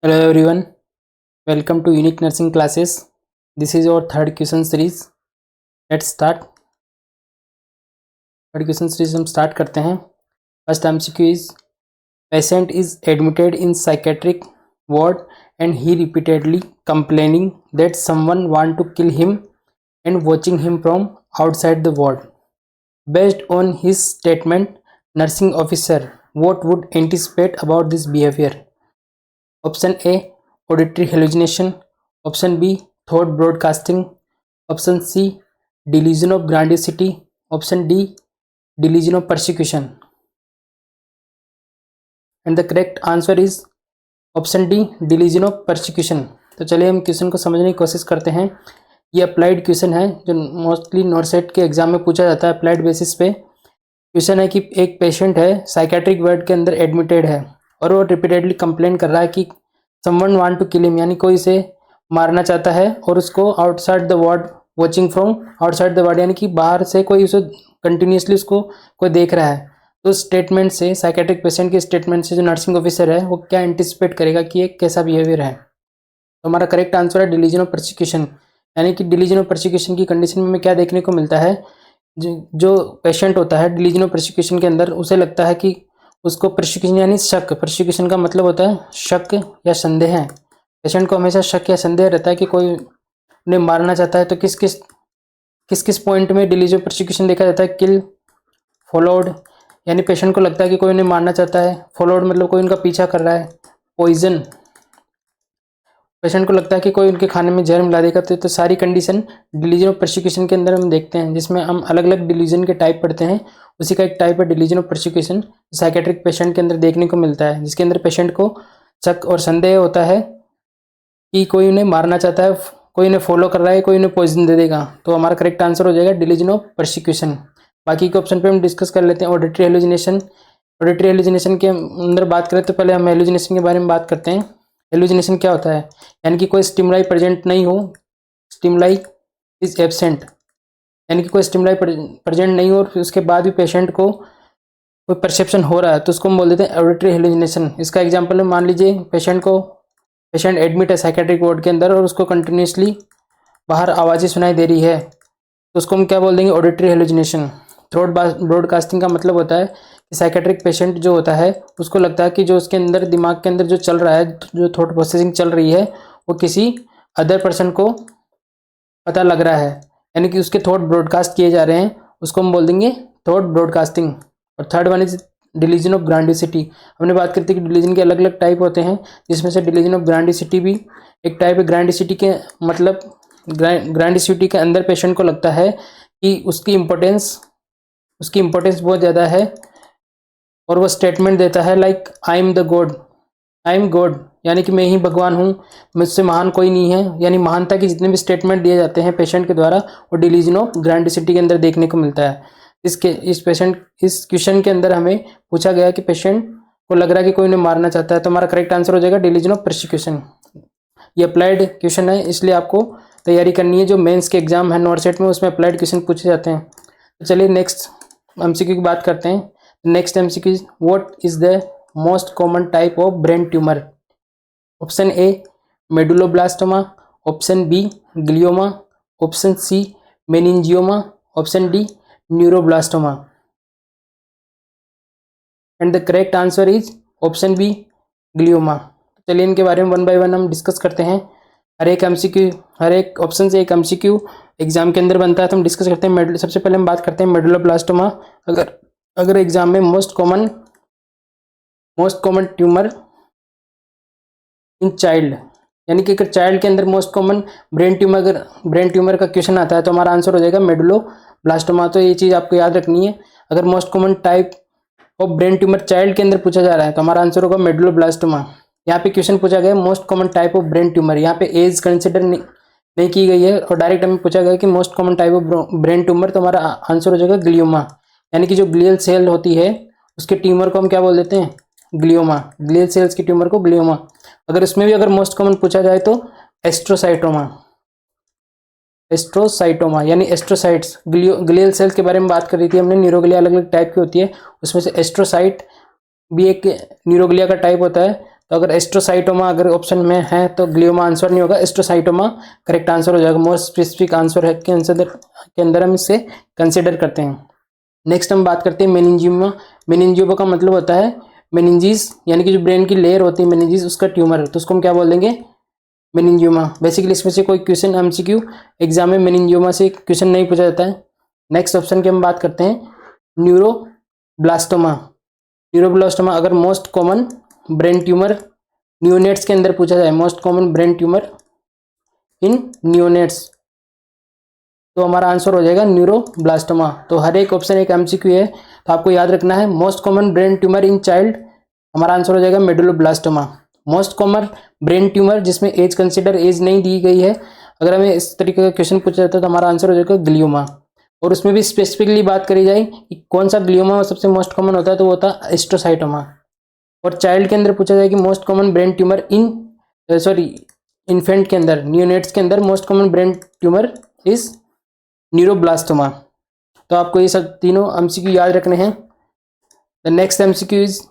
Hello everyone, welcome to Unique Nursing Classes. This is our third question series. Let's start. Third question series हम start करते हैं. First MCQ is patient is admitted in psychiatric ward and he repeatedly complaining that someone want to kill him and watching him from outside the ward. Based on his statement, nursing officer, what would anticipate about this behavior? Option A, auditory hallucination. Option B, thought broadcasting. Option C, delusion of grandiosity. Option D, delusion of persecution. And the correct answer is option D, delusion of persecution. तो चलिए हम question को समझने की कोशिश करते हैं. ये अप्लाइड क्वेश्चन है जो मोस्टली नॉर्सेट के एग्जाम में पूछा जाता है. अप्लाइड बेसिस पे क्वेश्चन है कि एक पेशेंट है, साइकेट्रिक वार्ड के अंदर एडमिटेड है और वो रिपीटेडली कंप्लेन कर रहा है कि someone want to kill him, यानी कोई इसे मारना चाहता है और उसको outside the ward watching from outside the ward, यानी कि बाहर से कोई उसे कंटिन्यूसली उसको कोई देख रहा है. तो स्टेटमेंट से, साइकेट्रिक पेशेंट के स्टेटमेंट से जो नर्सिंग ऑफिसर है वो क्या एंटिसिपेट करेगा कि ये कैसा बिहेवियर है. तो हमारा करेक्ट आंसर है डिलीजन ऑफ परसिक्यूशन. यानी कि डिलीजन ऑफ परसिक्यूशन की कंडीशन में हमें क्या देखने को मिलता है, जो पेशेंट होता है डिलीजन ऑफ परसिक्यूशन के अंदर उसे लगता है कि उसको परसिक्यूशन यानी शक, परसिक्यूशन का मतलब होता है शक या संदेह है. पेशेंट को हमेशा शक या संदेह रहता है कि कोई उन्हें मारना चाहता है. तो किस किस पॉइंट में डिलीजन ऑफ परसिक्यूशन देखा जाता है? किल, फॉलोड, यानी पेशेंट को लगता है कि कोई उन्हें मारना चाहता है. फॉलोड मतलब कोई उनका पीछा कर रहा है. पॉइजन, पेशेंट को लगता है कि कोई उनके खाने में जहर मिला देगा. तो सारी कंडीशन डिलीजन ऑफ परसिक्यूशन के अंदर हम देखते हैं, जिसमें हम अलग अलग डिलीजन के टाइप पढ़ते हैं. उसी का एक टाइप है delusion of persecution, psychiatric patient के अंदर देखने को मिलता है, जिसके अंदर पेशेंट को शक और संदेह होता है कि कोई उन्हें मारना चाहता है, कोई उन्हें फॉलो कर रहा है, कोई उन्हें पॉइजन दे देगा. तो हमारा करेक्ट आंसर हो जाएगा डिलीजन ऑफ परसिक्यूशन. बाकी के ऑप्शन पे हम डिस्कस कर लेते हैं. Auditory hallucination. ऑडिटरी हेलुसिनेशन के अंदर बात करें तो पहले हम हेलुसिनेशन के बारे में बात करते हैं. हेलुसिनेशन क्या होता है? यानी कि कोई स्टिमुलाई प्रेजेंट नहीं हो, स्टिमुलाई इज एब्सेंट, यानी कि कोई स्टिमुलाई प्रेजेंट नहीं हो और उसके बाद भी पेशेंट को कोई परसेप्शन हो रहा है, तो उसको हम बोल देते हैं ऑडिटरी हेलुसिनेशन. इसका एग्जांपल है, मान लीजिए पेशेंट एडमिट है साइकेट्रिक वार्ड के अंदर और उसको कंटिन्यूसली बाहर आवाज़ें सुनाई दे रही है, तो उसको हम क्या बोल देंगे? Auditory hallucination. थ्रोट ब्रॉडकास्टिंग का मतलब होता है कि साइकेट्रिक पेशेंट जो होता है उसको लगता है कि जो उसके अंदर दिमाग के अंदर जो चल रहा है, जो थॉट प्रोसेसिंग चल रही है, वो किसी अदर पर्सन को पता लग रहा है, यानी कि उसके थॉट ब्रॉडकास्ट किए जा रहे हैं. उसको हम बोल देंगे थॉट ब्रॉडकास्टिंग. और third one is delusion of grandiosity. हमने बात करते हैं कि डिलीजन के अलग अलग टाइप होते हैं, जिसमें से डिलीजन ऑफ ग्रांडियोसिटी भी एक टाइप है. ग्रांडियोसिटी के मतलब ग्रांडियोसिटी के अंदर पेशेंट को लगता है कि उसकी इम्पोर्टेंस बहुत ज़्यादा है और वो स्टेटमेंट देता है लाइक आई एम गॉड, यानी कि मैं ही भगवान हूँ, मुझसे महान कोई नहीं है. यानी महानता के जितने भी स्टेटमेंट दिए जाते हैं पेशेंट के द्वारा, वो डिलीजन ऑफ ग्रांडियोसिटी के अंदर देखने को मिलता है. इस क्वेश्चन के अंदर हमें पूछा गया कि पेशेंट को लग रहा है कि कोई उन्हें मारना चाहता है, तो हमारा करेक्ट आंसर हो जाएगा डिलीजन ऑफ परसिक्यूशन. ये अप्लाइड क्वेश्चन है, इसलिए आपको तैयारी करनी है. जो मेंस के एग्जाम है नॉर्सेट में, उसमें अप्लाइड क्वेश्चन पूछे जाते हैं. तो चलिए नेक्स्ट MCQ की बात करते हैं. Next MCQ is what is the most common type of brain tumour? Option A medulloblastoma, option B glioma, option C meningioma, option D neuroblastoma. And the correct answer is option B glioma. चलिए इनके बारे में one by one हम discuss करते हैं. हर एक option से एक MCQ एग्जाम के अंदर बनता है, तो हम डिस्कस करते हैं. सबसे पहले हम बात करते हैं मेडुलोब्लास्टोमा. अगर एग्जाम में most common tumour in child, यानी कि अगर चाइल्ड के अंदर मोस्ट कॉमन ब्रेन ट्यूमर का क्वेश्चन आता है, तो हमारा आंसर हो जाएगा मेडुलोब्लास्टोमा. तो ये चीज़ आपको याद रखनी है. अगर most common type of brain tumour child के अंदर पूछा जा रहा है, तो हमारा आंसर होगा मेडुलोब्लास्टोमा. यहाँ पे क्वेश्चन पूछा गया most common type of brain tumour, यहाँ पे एज कंसिडर नहीं की गई है और डायरेक्ट हमें पूछा गया कि most common type of brain tumour, तो हमारा आंसर हो जाएगा ग्लियोमा. यानी कि जो ग्लियल सेल होती है उसके ट्यूमर को हम क्या बोल देते हैं? ग्लियोमा. ग्लियल सेल्स की ट्यूमर को ग्लियोमा. अगर उसमें भी अगर मोस्ट कॉमन पूछा जाए तो एस्ट्रोसाइटोमा यानी एस्ट्रोसाइट्स. ग्लियल सेल्स के बारे में बात कर रही थी हमने. न्यूरोग्लिया अलग अलग टाइप की होती है, उसमें से एस्ट्रोसाइट भी एक न्यूरोग्लिया का टाइप होता है. तो अगर एस्ट्रोसाइटोमा अगर ऑप्शन में है तो ग्लियोमा आंसर नहीं होगा, एस्ट्रोसाइटोमा करेक्ट आंसर हो जाएगा। मोर स्पेसिफिक आंसर है के अंदर हम इसे कंसिडर करते हैं। नेक्स्ट हम बात करते हैं मेनिंजियोमा। मेनिंजियोमा का मतलब होता है मेनिंजिस, यानी कि जो ब्रेन की लेयर होती है मेनिंजिस उसका ट्यूमर, तो उसको हम क्या बोल देंगे, मेनिंजियोमा। बेसिकली इसमें से कोई क्वेश्चन एमसीक्यू एग्जाम में मेनिंजियोमा से क्वेश्चन नहीं पूछा जाता है। नेक्स्ट ऑप्शन की हम बात करते हैं न्यूरोब्लास्टोमा। न्यूरोब्लास्टोमा अगर most common brain tumour neonates के अंदर पूछा जाए, मोस्ट कॉमन ब्रेन ट्यूमर इन न्यूनेट्स, तो हमारा आंसर हो जाएगा न्यूरोब्लास्टोमा। तो हर एक ऑप्शन एक एमसीक्यू है, तो आपको याद रखना है most common brain tumour in child, हमारा आंसर हो जाएगा medulloblastoma. Most common brain tumour जिसमें एज कंसिडर एज नहीं दी गई है, अगर हमें इस तरीके का क्वेश्चन पूछा जाता है तो हमारा आंसर हो जाएगा ग्लियोमा। और उसमें भी स्पेसिफिकली बात करी जाए कि कौन सा ग्लियोमा सबसे मोस्ट कॉमन होता है, तो वो होता है एस्ट्रोसाइटोमा। और चाइल्ड के अंदर पूछा जाए कि मोस्ट कॉमन ब्रेन ट्यूमर इन सॉरी इन्फेंट के अंदर न्यूनेट्स के अंदर most common brain tumour is neuroblastoma. तो आपको ये सब तीनों एमसीक्यू याद रखने हैं। The next MCQ is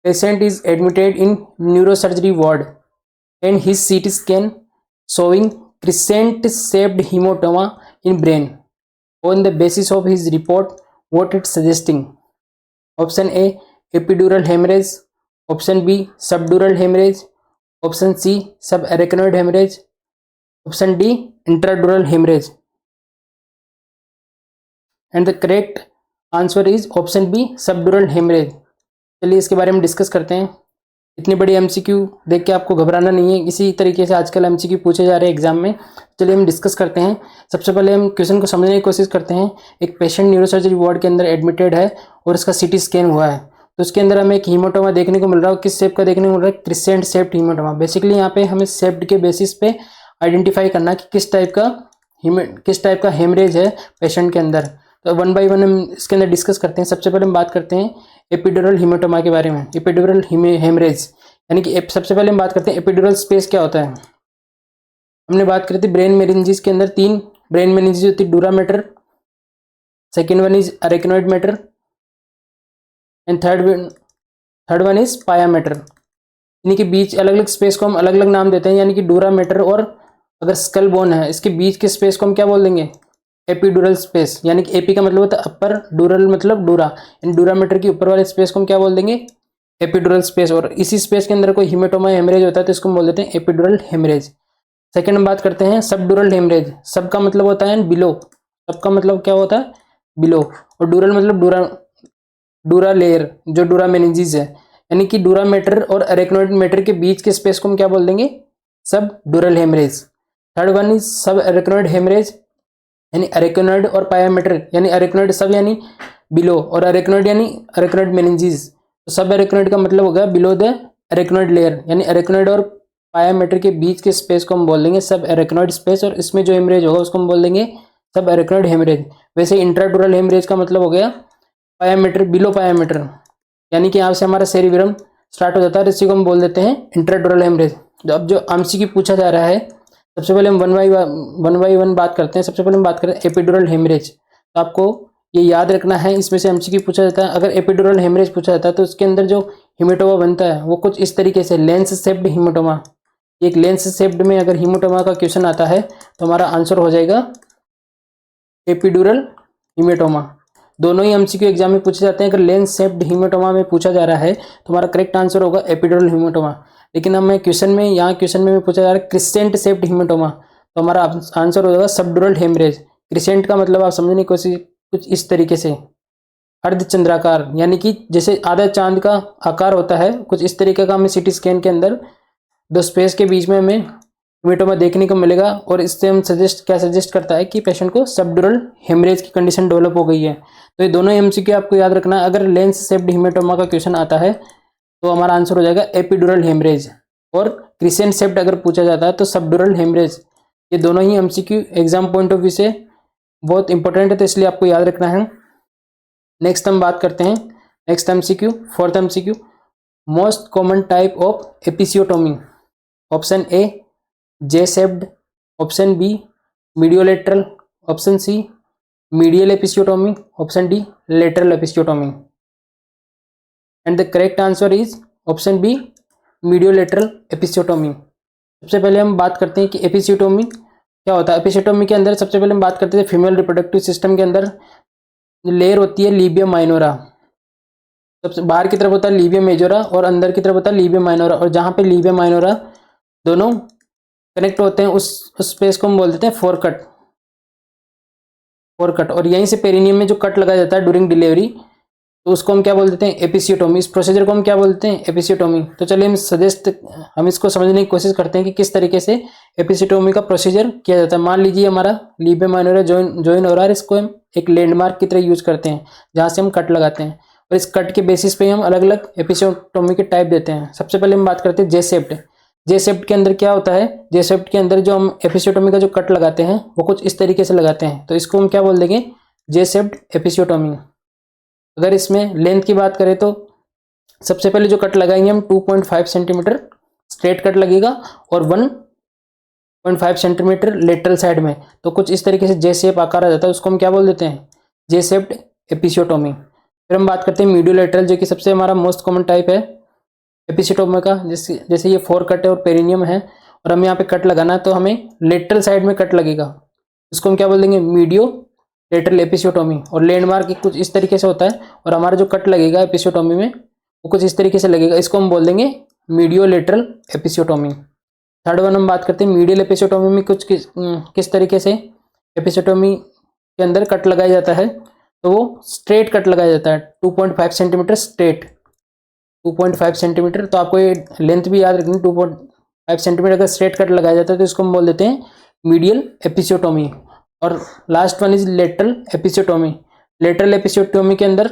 patient is admitted in neurosurgery ward and his CT scan showing crescent shaped hematoma in brain. On the basis of his report, what it suggesting? Option A epidural hemorrhage, option B subdural hemorrhage, option C subarachnoid hemorrhage, option D intradural hemorrhage. And the correct answer is option B subdural hemorrhage. चलिए इसके बारे में discuss करते हैं। इतनी बड़ी MCQ देख के आपको घबराना नहीं है, इसी तरीके से आजकल एमसीक्यू पूछे जा रहे हैं एग्जाम में। चलिए हम डिस्कस करते हैं। सबसे पहले हम क्वेश्चन को समझने की कोशिश करते हैं। एक पेशेंट न्यूरोसर्जरी वार्ड के अंदर एडमिटेड है और इसका सीटी स्कैन हुआ है, तो उसके अंदर हमें एक हीमोटोमा देखने को मिल रहा है। किस शेप का देखने को मिल रहा है, क्रिसेंट शेप्ड हीमोटोमा। बेसिकली यहाँ पे हमें शेप्ड के बेसिस पे आइडेंटिफाई करना कि किस टाइप का हेमरेज है पेशेंट के अंदर। तो वन बाय वन हम इसके अंदर डिस्कस करते हैं। सबसे पहले हम बात करते हैं एपिड्यूरल हीमेटोमा के बारे में। एपिड्यूरल हेमरेज यानी कि सबसे पहले हम बात करते हैं एपिड्यूरल स्पेस क्या होता है। हमने बात करी थी ब्रेन मेनिंजिस के अंदर 3 ब्रेन मेनिंजिस होती है, dura mater, second one is arachnoid mater and third one is pia mater. यानी कि बीच अलग अलग स्पेस को हम अलग अलग नाम देते हैं। यानी कि डूरा मैटर और अगर स्कल बोन है, इसके बीच के स्पेस को हम क्या बोल देंगे, एपिड्यूरल स्पेस। यानी कि एपी का मतलब होता है अपर, डूरल मतलब डूरा, इन डूरा मैटर की ऊपर वाले स्पेस को हम क्या बोल देंगे, एपिड्यूरल स्पेस। और इसी स्पेस के अंदर कोई हीमेटोमा हेमरेज होता है तो इसको हम बोल देते हैं एपिड्यूरल हेमरेज। सेकंड हम बात करते हैं सबड्यूरल हेमरेज। सब का मतलब होता है बिलो, सब का मतलब क्या होता है बिलो, और डूरल मतलब डूरा लेयर जो डूरा मेनिंजिस है। यानी कि डूरा मैटर और अरेक्नोइड मैटर के बीच के स्पेस को हम क्या बोल देंगे, सब डूरल हेमरेज। थर्ड वन इज सब अरेक्नोइड हेमरेज, यानी अरेक्नोइड और पाया मैटर, यानी अरेक्नोइड सब यानी बिलो और अरेक्नोइड यानी अरेक्नोइड मेनिंजिस। तो सब अरेक्नोइड का मतलब होगा बिलो द अरेक्नोइड लेयर, यानी अरेक्नोइड और पाया मैटर के बीच के स्पेस को हम बोल देंगे सब अरेक्नोइड स्पेस, और इसमें जो हेमरेज होगा उसको हम बोल देंगे सब अरेक्नोइड हेमरेज। वैसे इंट्राडूरल हेमरेज का मतलब हो गया पाया मैटर, बिलो पाया मैटर, यानी कि यहाँ से हमारा सेरिब्रम स्टार्ट हो जाता है, इसी को हम बोल देते हैं इंट्राडूरल हेमरेज। अब जो एमसीक्यू पूछा जा रहा है, सबसे पहले हम वन बाई वन बात करते हैं। सबसे पहले हम बात करें एपिड्यूरल हेमरेज। तो आपको ये याद रखना है, इसमें से एमसीक्यू पूछा जाता है। अगर एपिड्यूरल हेमरेज पूछा जाता है तो उसके अंदर जो हीमेटोमा बनता है वो कुछ इस तरीके से लेंस शेप्ड हीमेटोमा। एक लेंस शेप्ड में अगर हीमेटोमा का क्वेश्चन आता है तो हमारा आंसर हो जाएगा एपिड्यूरल हीमेटोमा। दोनों ही एमसीक्यू एग्जाम में पूछे जाते हैं। अगर लेंस शेप्ड हीमेटोमा में पूछा जा रहा है तो हमारा करेक्ट आंसर होगा एपिड्यूरल हीमेटोमा। लेकिन हमें क्वेश्चन में पूछा जा रहा है क्रिसेंट शेप्ड हीमेटोमा, तो हमारा आंसर हो जाएगा सबड्यूरल हेमरेज। क्रिसेंट का मतलब आप समझने की कोशिश कुछ इस तरीके से अर्धचंद्राकार, यानी कि जैसे आधा चांद का आकार होता है, कुछ इस तरीके का हमें सीटी स्कैन के अंदर दो स्पेस के बीच में हमें हीमेटोमा देखने को मिलेगा। और इससे हम सजेस्ट करता है कि पेशेंट को सबड्यूरल हेमरेज की कंडीशन डेवलप हो गई है। तो ये दोनों एमसीक्यू आपको याद रखना है। अगर लेंस शेप्ड हीमेटोमा का क्वेश्चन आता है तो हमारा आंसर हो जाएगा एपिड्यूरल हेमरेज, और क्रिसेंट शेप्ड अगर पूछा जाता है तो सबड्यूरल हेमरेज। ये दोनों ही MCQ exam point of view से बहुत इंपॉर्टेंट है, तो इसलिए आपको याद रखना है। नेक्स्ट हम बात करते हैं next MCQ, fourth MCQ, most common type of episiotomy. Option A J shaped, option B mediolateral, option C medial episiotomy, option D lateral episiotomy. And the correct answer is option B mediolateral episiotomy. सबसे पहले हम बात करते हैं कि episiotomy क्या होता है। एपिसियोटोमी के अंदर सबसे पहले हम बात करते हैं फीमेल रिप्रोडक्टिव सिस्टम के अंदर लेयर होती है लीबिया माइनोरा। सबसे बाहर की तरफ होता है लीबिया मेजोरा और अंदर की तरफ होता है लीबिया माइनोरा, और जहाँ पे लीबिया माइनोरा दोनों कनेक्ट होते हैं उस स्पेस को हम बोल देते हैं फोरकट। और यहीं से पेरिनियम में जो कट लगाया जाता है ड्यूरिंग डिलीवरी, तो उसको हम क्या बोल देते हैं, एपिसियोटोमी। इस प्रोसीजर को हम क्या बोलते हैं, एपिसियोटोमी। तो चलिए हम इसको समझने की कोशिश करते हैं कि किस तरीके से एपिसियोटोमी का प्रोसीजर किया जाता है। मान लीजिए हमारा लीबिया माइनोरा ज्वाइन हो रहा है, इसको हम एक लैंडमार्क की तरह यूज करते हैं जहाँ से हम कट लगाते हैं, और इस कट के बेसिस पे हम अलग अलग एपिसियोटोमी के टाइप देते हैं। सबसे पहले हम बात करते हैं जे शेप्ड। जे शेप्ड के अंदर क्या होता है, जे शेप्ड के अंदर जो हम एपिसियोटोमी का जो कट लगाते हैं वो कुछ इस तरीके से लगाते हैं, तो इसको हम क्या बोल देंगे, जे शेप्ड एपिसियोटोमी। अगर इसमें लेंथ की बात करें तो सबसे पहले जो कट लगाएंगे हम 2.5 सेंटीमीटर स्ट्रेट कट लगेगा और 1.5 सेंटीमीटर लेटरल साइड में, तो कुछ इस तरीके से जे शेप आकार आ जाता है, उसको हम क्या बोल देते हैं, जे शेप्ड एपिसियोटोमी। फिर हम बात करते हैं मीडियोलेटरल, जो कि सबसे हमारा मोस्ट कॉमन टाइप है एपिसियोटोमी का। जैसे ये फोर कट है और पेरिनियम है और हमें यहाँ पे कट लगाना है, तो हमें लेटरल साइड में कट लगेगा, उसको हम क्या बोल देंगे, मीडियो लेटरल एपिसियोटोमी। और लैंडमार्क कुछ इस तरीके से होता है, और हमारा जो कट लगेगा एपिसियोटोमी में वो कुछ इस तरीके से लगेगा, इसको हम बोल देंगे मीडियो लेटरल एपिसियोटोमी। थर्ड वन हम बात करते हैं मीडियल एपिसियोटोमी में कुछ किस तरीके से एपिसियोटोमी के अंदर कट लगाया जाता है, तो वो स्ट्रेट कट लगाया जाता है 2.5 सेंटीमीटर स्ट्रेट, 2.5 सेंटीमीटर। तो आपको ये लेंथ भी याद रखनी, 2.5 सेंटीमीटर का स्ट्रेट कट लगाया जाता है तो इसको हम बोल देते हैं मीडियल एपिसियोटोमी। और last one is lateral episiotomy. Lateral episiotomy के अंदर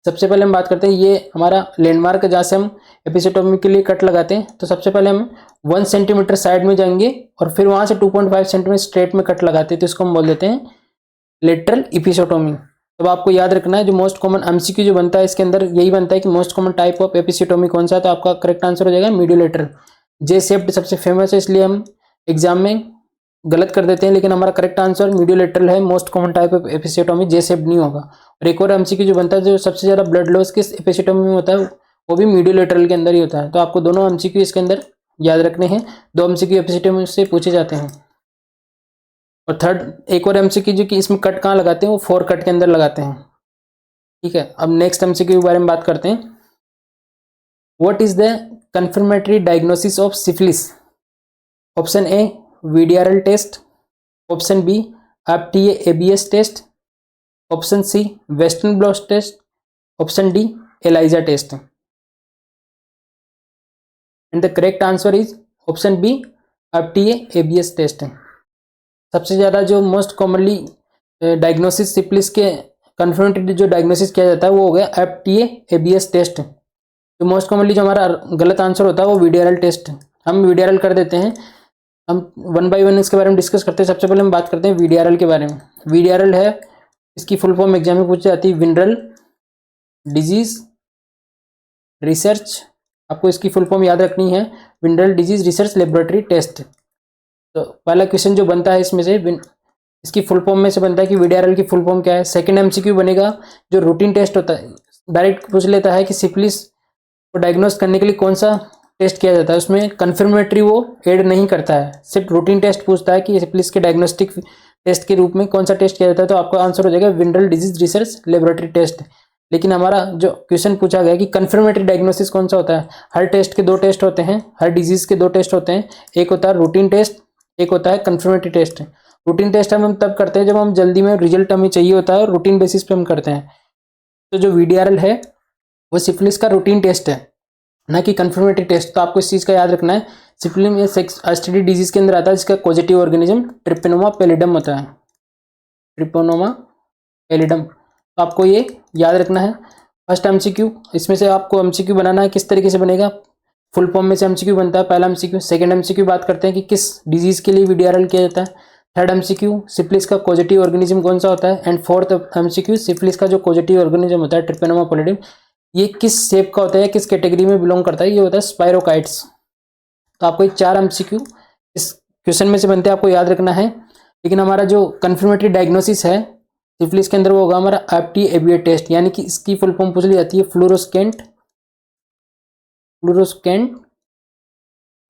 सबसे पहले हम बात करते हैं, ये हमारा लैंडमार्क है जहाँ से हम एपिसियोटोमी के लिए कट लगाते हैं। तो सबसे पहले हम 1 सेंटीमीटर साइड में जाएंगे और फिर वहाँ से 2.5 सेंटीमीटर स्ट्रेट में कट लगाते हैं, तो इसको हम बोल देते हैं लेटरल एपिसियोटोमी। तो आपको याद रखना है, जो मोस्ट कॉमन एमसीक्यू जो बनता है इसके अंदर यही बनता है कि most common type of episiotomy कौन सा है, तो आपका करेक्ट आंसर हो जाएगा मीडियोलेटरल। जे शेप्ड सबसे फेमस है इसलिए हम एग्जाम में गलत कर देते हैं, लेकिन हमारा करेक्ट आंसर मीडियोलेटरल है, most common type of episiotomy, J shaped नहीं होगा। और एक और एमसीक्यू जो बनता है, जो सबसे ज़्यादा ब्लड लॉस किस एपिसियोटोमी में होता है, वो भी मीडियोलेटरल के अंदर ही होता है। तो आपको दोनों एमसीक्यू इसके अंदर याद रखने हैं, 2 एमसीक्यू एपिसियोटोमी से पूछे जाते हैं। और थर्ड एक और एमसीक्यू जो कि इसमें कट कहाँ लगाते हैं, वो 4 कट के अंदर लगाते हैं। ठीक है, अब नेक्स्ट एमसीक्यू के बारे में बात करते हैं। What is the confirmatory diagnosis of syphilis? Option A VDRL test, option B FTA ABS test, option C western blot test, option D ELISA test. And the correct answer is option B FTA ABS test. सबसे ज़्यादा जो most commonly diagnosis syphilis के confirmatory जो diagnosis किया जाता है वो हो गया एफटीए एबीएस टेस्ट। तो मोस्ट कॉमनली जो हमारा गलत आंसर होता है वो वीडीआरएल टेस्ट, हम वीडीआरएल कर देते हैं। हम 1 बाय 1 इसके बारे में डिस्कस करते हैं। सबसे पहले हम बात करते हैं वीडीआरएल के बारे में। वीडीआरएल है, इसकी फुल फॉर्म एग्जाम में पूछी जाती है, विनरल डिजीज रिसर्च। आपको इसकी फुल फॉर्म याद रखनी है, venereal disease research laboratory test. तो पहला क्वेश्चन जो बनता है इसमें से इसकी फुल फॉर्म में से बनता है कि वीडीआरएल की फुल फॉर्म क्या है। सेकंड एमसीक्यू बनेगा जो रूटीन टेस्ट होता है, डायरेक्ट पूछ लेता है कि सिफिलिस को डायग्नोस करने के लिए कौन सा टेस्ट किया जाता है, उसमें कन्फर्मेटरी वो ऐड नहीं करता है, सिर्फ रूटीन टेस्ट पूछता है कि सिफिलिस के डायग्नोस्टिक टेस्ट के रूप में कौन सा टेस्ट किया जाता है। तो आपका आंसर हो जाएगा venereal disease research laboratory test. लेकिन हमारा जो क्वेश्चन पूछा गया कि कन्फर्मेटरी डायग्नोसिस कौन सा होता है, हर टेस्ट के 2 टेस्ट होते हैं, हर डिजीज के 2 टेस्ट होते हैं, एक होता है रूटीन टेस्ट, एक होता है कन्फर्मेटरी टेस्ट। रूटीन टेस्ट हम तब करते हैं जब हम जल्दी में रिजल्ट हमें चाहिए होता है और रूटीन बेसिस पे हम करते हैं। तो जो वीडीआरएल है वो सिफिलिस का रूटीन टेस्ट है, ना कि कन्फर्मेटरी टेस्ट। तो आपको इस चीज़ का याद रखना है। सिफिलिस में एसटीडी डिजीज के अंदर आता है जिसका पॉजिटिव ऑर्गेनिज्म ट्रिपेनोमा पैलिडम होता है, ट्रिपेनोमा पैलिडम। तो आपको ये याद रखना है। फर्स्ट एमसीक्यू, इसमें से आपको एमसीक्यू बनाना है, किस तरीके से बनेगा, फुल फॉर्म में से एमसीक्यू बनता है पहला एमसीक्यू। सेकंड एमसीक्यू बात करते हैं कि किस डिजीज के लिए वीडीआरएल किया जाता है। थर्ड एमसीक्यू सिफिलिस का पॉजिटिव ऑर्गेनिज्म कौन सा होता है। एंड फोर्थ एमसीक्यू सिफिलिस का जो पॉजिटिव ऑर्गेनिज्म होता है ट्रिपेनोमा पैलिडम, ये किस शेप का होता है, किस कैटेगरी में बिलोंग करता है, ये होता है स्पाइरोकाइट्स। तो आपको ये 4 एमसीक्यू इस क्वेश्चन में से बनते हैं, आपको याद रखना है। लेकिन हमारा जो कन्फर्मेटरी डायग्नोसिस है सिफिलिस के अंदर वो होगा हमारा एफटीए एबीएस टेस्ट, यानी कि इसकी फुल फॉर्म पूछ ली जाती है फ्लोरोसेंट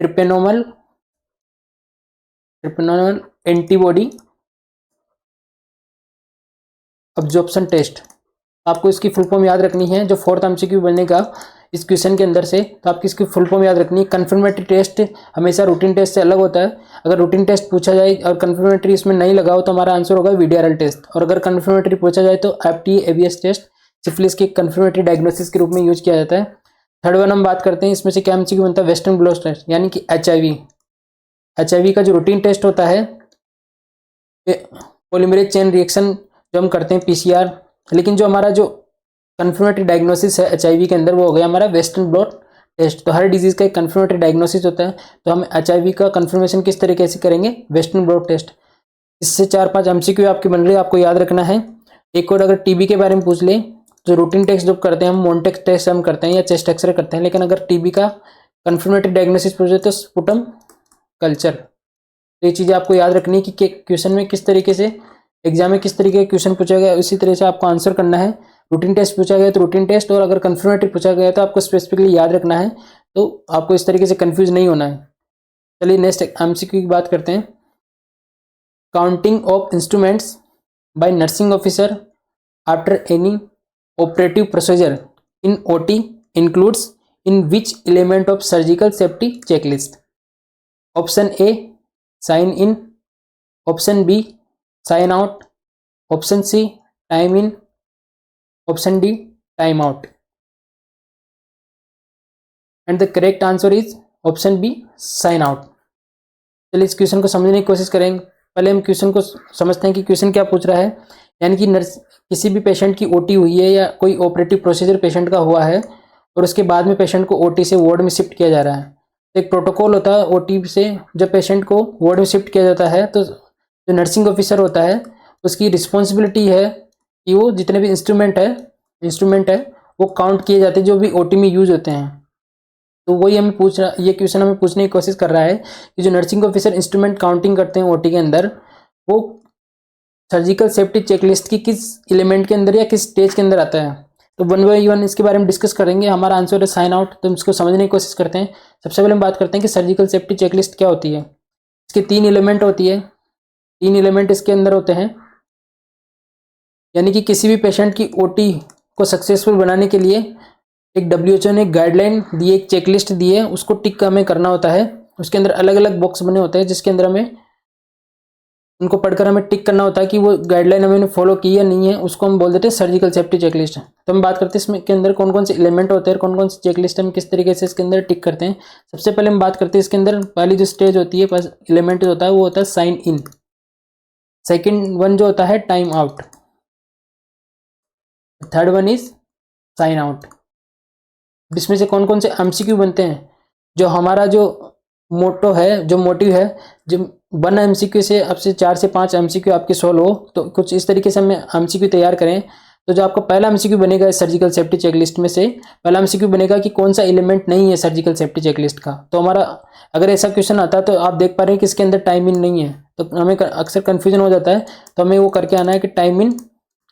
ट्रिपेनोमल एंटीबॉडी अब्जॉर्प्शन टेस्ट। आपको इसकी फुल फॉर्म याद रखनी है, जो 4th MCQ बनेगा इस क्वेश्चन के अंदर से, तो आपकी इसकी फुल फॉर्म याद रखनी है। कन्फर्मेटरी टेस्ट हमेशा रूटीन टेस्ट से अलग होता है। अगर रूटीन टेस्ट पूछा जाए और कन्फर्मेटरी इसमें नहीं लगा हो तो हमारा आंसर होगा VDRL टेस्ट, और अगर कन्फर्मेटरी पूछा जाए तो FTA ABS टेस्ट सिफिलिस के कन्फर्मेटरी डायग्नोसिस के रूप में यूज किया जाता है। थर्ड वन हम बात करते हैं, इसमें से क्या MCQ बनता है, वेस्टर्न ब्लॉट टेस्ट यानी कि HIV का जो रूटीन टेस्ट होता है, पॉलीमरेज चेन रिएक्शन जो हम करते हैं PCR, लेकिन जो हमारा जो कन्फर्मेटरी डायग्नोसिस है HIV के अंदर वो हो गया हमारा वेस्टर्न ब्लॉट टेस्ट। तो हर डिजीज का एक कन्फर्मेटरी डायग्नोसिस होता है, तो हम HIV का कन्फर्मेशन किस तरीके से करेंगे, वेस्टर्न ब्लॉट टेस्ट। इससे 4-5 MCQ आपकी बन रही है, आपको याद रखना है। एक और अगर TB के बारे में पूछ ले, जो रूटीन टेस्ट जो करते हैं हम मोनटेक टेस्ट हम करते हैं या चेस्ट एक्सरे करते हैं, लेकिन अगर TB का कन्फर्मेटरी डायग्नोसिस पूछे तो स्पुटम कल्चर। तो ये चीज़ें आपको याद रखनी है कि क्वेश्चन में किस तरीके से, एग्जाम में किस तरीके का क्वेश्चन पूछा गया, उसी तरह से आपको आंसर करना है। रूटीन टेस्ट पूछा गया तो रूटीन टेस्ट, और अगर कन्फर्मेटरी पूछा गया तो आपको स्पेसिफिकली याद रखना है, तो आपको इस तरीके से कंफ्यूज नहीं होना है। चलिए नेक्स्ट MCQ की बात करते हैं। Counting of instruments by nursing officer after any operative procedure in OT includes in which element of surgical safety checklist. Option A sign in, option B sign out, option C time in, option D time out. And the correct answer is option B sign out. चलिए इस question को समझने की कोशिश करेंगे। पहले हम question को समझते हैं कि क्वेश्चन क्या पूछ रहा है। यानी कि किसी भी पेशेंट की OT हुई है या कोई ऑपरेटिव प्रोसीजर पेशेंट का हुआ है और उसके बाद में पेशेंट को OT से वार्ड में शिफ्ट किया जा रहा है। तो एक प्रोटोकॉल होता है OT से, जब पेशेंट को वार्ड में शिफ्ट किया जाता है तो जो नर्सिंग ऑफिसर होता है उसकी रिस्पॉन्सिबिलिटी है कि वो जितने भी इंस्ट्रूमेंट है वो काउंट किए जाते हैं जो भी OT में यूज होते हैं। तो वही हमें ये क्वेश्चन हमें पूछने की कोशिश कर रहा है कि जो नर्सिंग ऑफिसर इंस्ट्रूमेंट काउंटिंग करते हैं OT के अंदर, वो सर्जिकल सेफ्टी चेकलिस्ट की किस एलिमेंट के अंदर या किस स्टेज के अंदर आता है। तो 1 बाय 1 इसके बारे में डिस्कस करेंगे। हमारा आंसर है साइन आउट, तो हम इसको समझने की कोशिश करते हैं। सबसे पहले हम बात करते हैं कि सर्जिकल सेफ्टी चेकलिस्ट क्या होती है। इसके 3 एलिमेंट होती है, 3 एलिमेंट इसके अंदर होते हैं। यानी कि किसी भी पेशेंट की OT को सक्सेसफुल बनाने के लिए एक WHO ने गाइडलाइन दी है, एक चेकलिस्ट दी है, उसको टिक हमें करना होता है। उसके अंदर अलग अलग बॉक्स बने होते हैं जिसके अंदर हमें उनको पढ़कर हमें टिक करना होता है कि वो गाइडलाइन हमने फॉलो की या नहीं है, उसको हम बोल देते हैं सर्जिकल सेफ्टी चेकलिस्ट। तो हम बात करते हैं इसमें के अंदर कौन कौन से एलिमेंट होते हैं, कौन कौन से चेकलिस्ट हम किस तरीके से इसके अंदर टिक करते हैं। सबसे पहले हम बात करते हैं इसके अंदर पहली जो स्टेज होती है, फर्स्ट एलिमेंट होता है वो होता है साइन इन। सेकेंड वन जो होता है time out, third one is sine out. इसमें से कौन कौन से MCQ बनते हैं, जो हमारा जो मोटो है, जो मोटिव है, जो 1 MCQ से अब से 4 से 5 MCQ आपके सॉल्व हो, तो कुछ इस तरीके से हमें MCQ तैयार करें। तो जो आपका पहला MCQ बनेगा सर्जिकल सेफ्टी चेकलिस्ट में से, पहला MCQ बनेगा कि कौन सा एलिमेंट नहीं है सर्जिकल सेफ्टी चेकलिस्ट का। तो हमारा अगर ऐसा क्वेश्चन आता है तो आप देख पा रहे हैं कि इसके अंदर टाइम इन नहीं है, तो हमें अक्सर कन्फ्यूजन हो जाता है। तो हमें वो करके आना है कि time in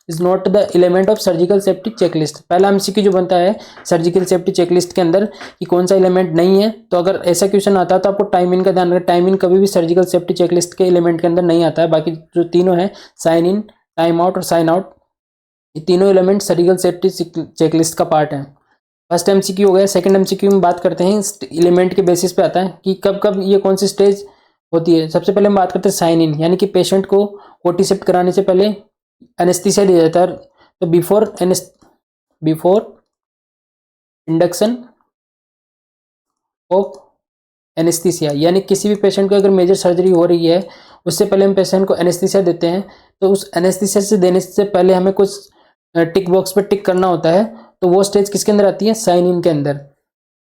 is not the element of surgical safety checklist. पहला MCQ जो बनता है सर्जिकल सेफ्टी चेकलिस्ट के अंदर कि कौन सा एलिमेंट नहीं है, तो अगर ऐसा क्वेश्चन आता है तो आपको टाइम इन का ध्यान रखें। टाइम इन कभी भी सर्जिकल सेफ्टी चेकलिस्ट के एलिमेंट के अंदर नहीं आता है। बाकी जो तीनों है साइन इन, टाइम आउट और साइन आउट, ये तीनों एलिमेंट सर्जिकल सेफ्टी चेकलिस्ट का पार्ट है। फर्स्ट MCQ हो गया। सेकंड MCQ में बात करते हैं एलिमेंट के बेसिस पे आता है कि कब कब ये कौन सी स्टेज होती है। सबसे पहले हम बात करते हैं साइन इन, यानी कि पेशेंट को OT शिफ्ट कराने से पहले एनेस्थीसिया दिया जाता है। तो बिफोर इंडक्शन ऑफ एनेस्थीसिया, यानी किसी भी पेशेंट को अगर मेजर सर्जरी हो रही है उससे पहले हम पेशेंट को एनेस्थीसिया देते हैं। तो उस एनेस्थीसिया से देने से पहले हमें कुछ टिक बॉक्स पे टिक करना होता है। तो वो स्टेज किसके अंदर आती है, साइन इन के अंदर।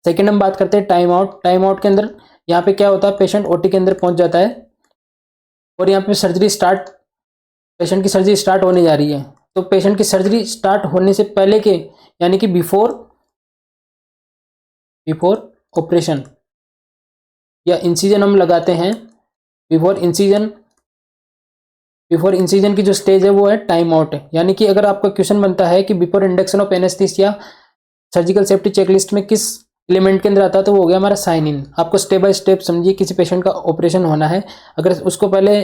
सेकेंड हम बात करते हैं टाइम आउट। टाइम आउट के अंदर यहाँ पे क्या होता है, पेशेंट OT के अंदर पहुंच जाता है और यहाँ पे पेशेंट की सर्जरी स्टार्ट होने जा रही है। तो पेशेंट की सर्जरी स्टार्ट होने से पहले के, यानी कि बिफोर ऑपरेशन या इंसिजन हम लगाते हैं। बिफोर इंसिजन की जो स्टेज है वो है टाइम आउट है। यानी कि अगर आपका क्वेश्चन बनता है कि before induction of anaesthesia surgical safety checklist में किस एलिमेंट के अंदर आता है तो वो हो गया हमारा साइन इन। आपको स्टेप बाय स्टेप समझिए, किसी पेशेंट का ऑपरेशन होना है, अगर उसको पहले